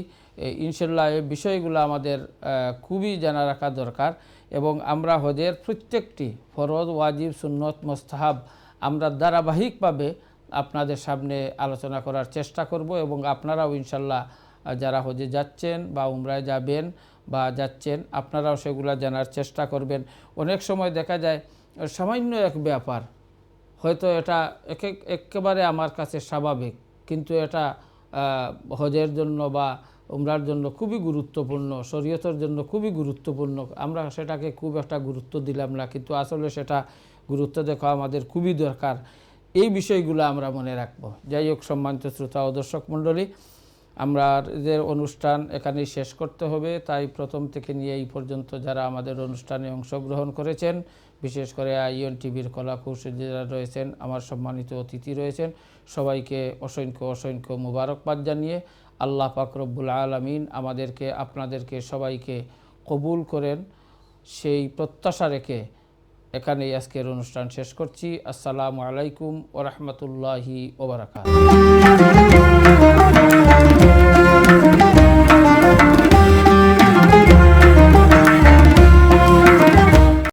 Speaker 1: ইনশাল্লাহ এই বিষয়গুলো আমাদের খুবই জানা রাখা দরকার, এবং আমরা হজের প্রত্যেকটি ফরজ, ওয়াজিব, সুন্নত, মুস্তাহাব আমরা ধারাবাহিকভাবে আপনাদের সামনে আলোচনা করার চেষ্টা করব, এবং আপনারাও ইনশাল্লাহ যারা হজে যাচ্ছেন বা উমরায় যাবেন বা যাচ্ছেন, আপনারাও সেগুলো জানার চেষ্টা করবেন। অনেক সময় দেখা যায় সামান্য এক ব্যাপার, হয়তো এটা একেবারে আমার কাছে স্বাভাবিক, কিন্তু এটা হজের জন্য বা উমরার জন্য খুবই গুরুত্বপূর্ণ, শরীয়তের জন্য খুবই গুরুত্বপূর্ণ। আমরা সেটাকে খুব একটা গুরুত্ব দিলাম না, কিন্তু আসলে সেটা গুরুত্ব দেখা আমাদের খুবই দরকার। এই বিষয়গুলো আমরা মনে রাখব। যাই হোক, সম্মানিত শ্রোতা ও দর্শক মণ্ডলী, আমাদের অনুষ্ঠান এখানেই শেষ করতে হবে। তাই প্রথম থেকে নিয়ে এই পর্যন্ত যারা আমাদের অনুষ্ঠানে অংশগ্রহণ করেছেন, বিশেষ করে আইএন টিভির কলাকুশলী যারা রয়েছেন, আমার সম্মানিত অতিথি রয়েছেন, সবাইকে অসংখ্য মুবারকবাদ জানিয়ে আল্লাহ পাক রব্বুল আলামিন আমাদেরকে, আপনাদেরকে সবাইকে কবুল করেন, সেই প্রত্যাশা রেখে এখানেই আজকের অনুষ্ঠান শেষ করছি। আসসালামু আলাইকুম ওয়া রাহমাতুল্লাহি ওয়া বারাকাতুহু।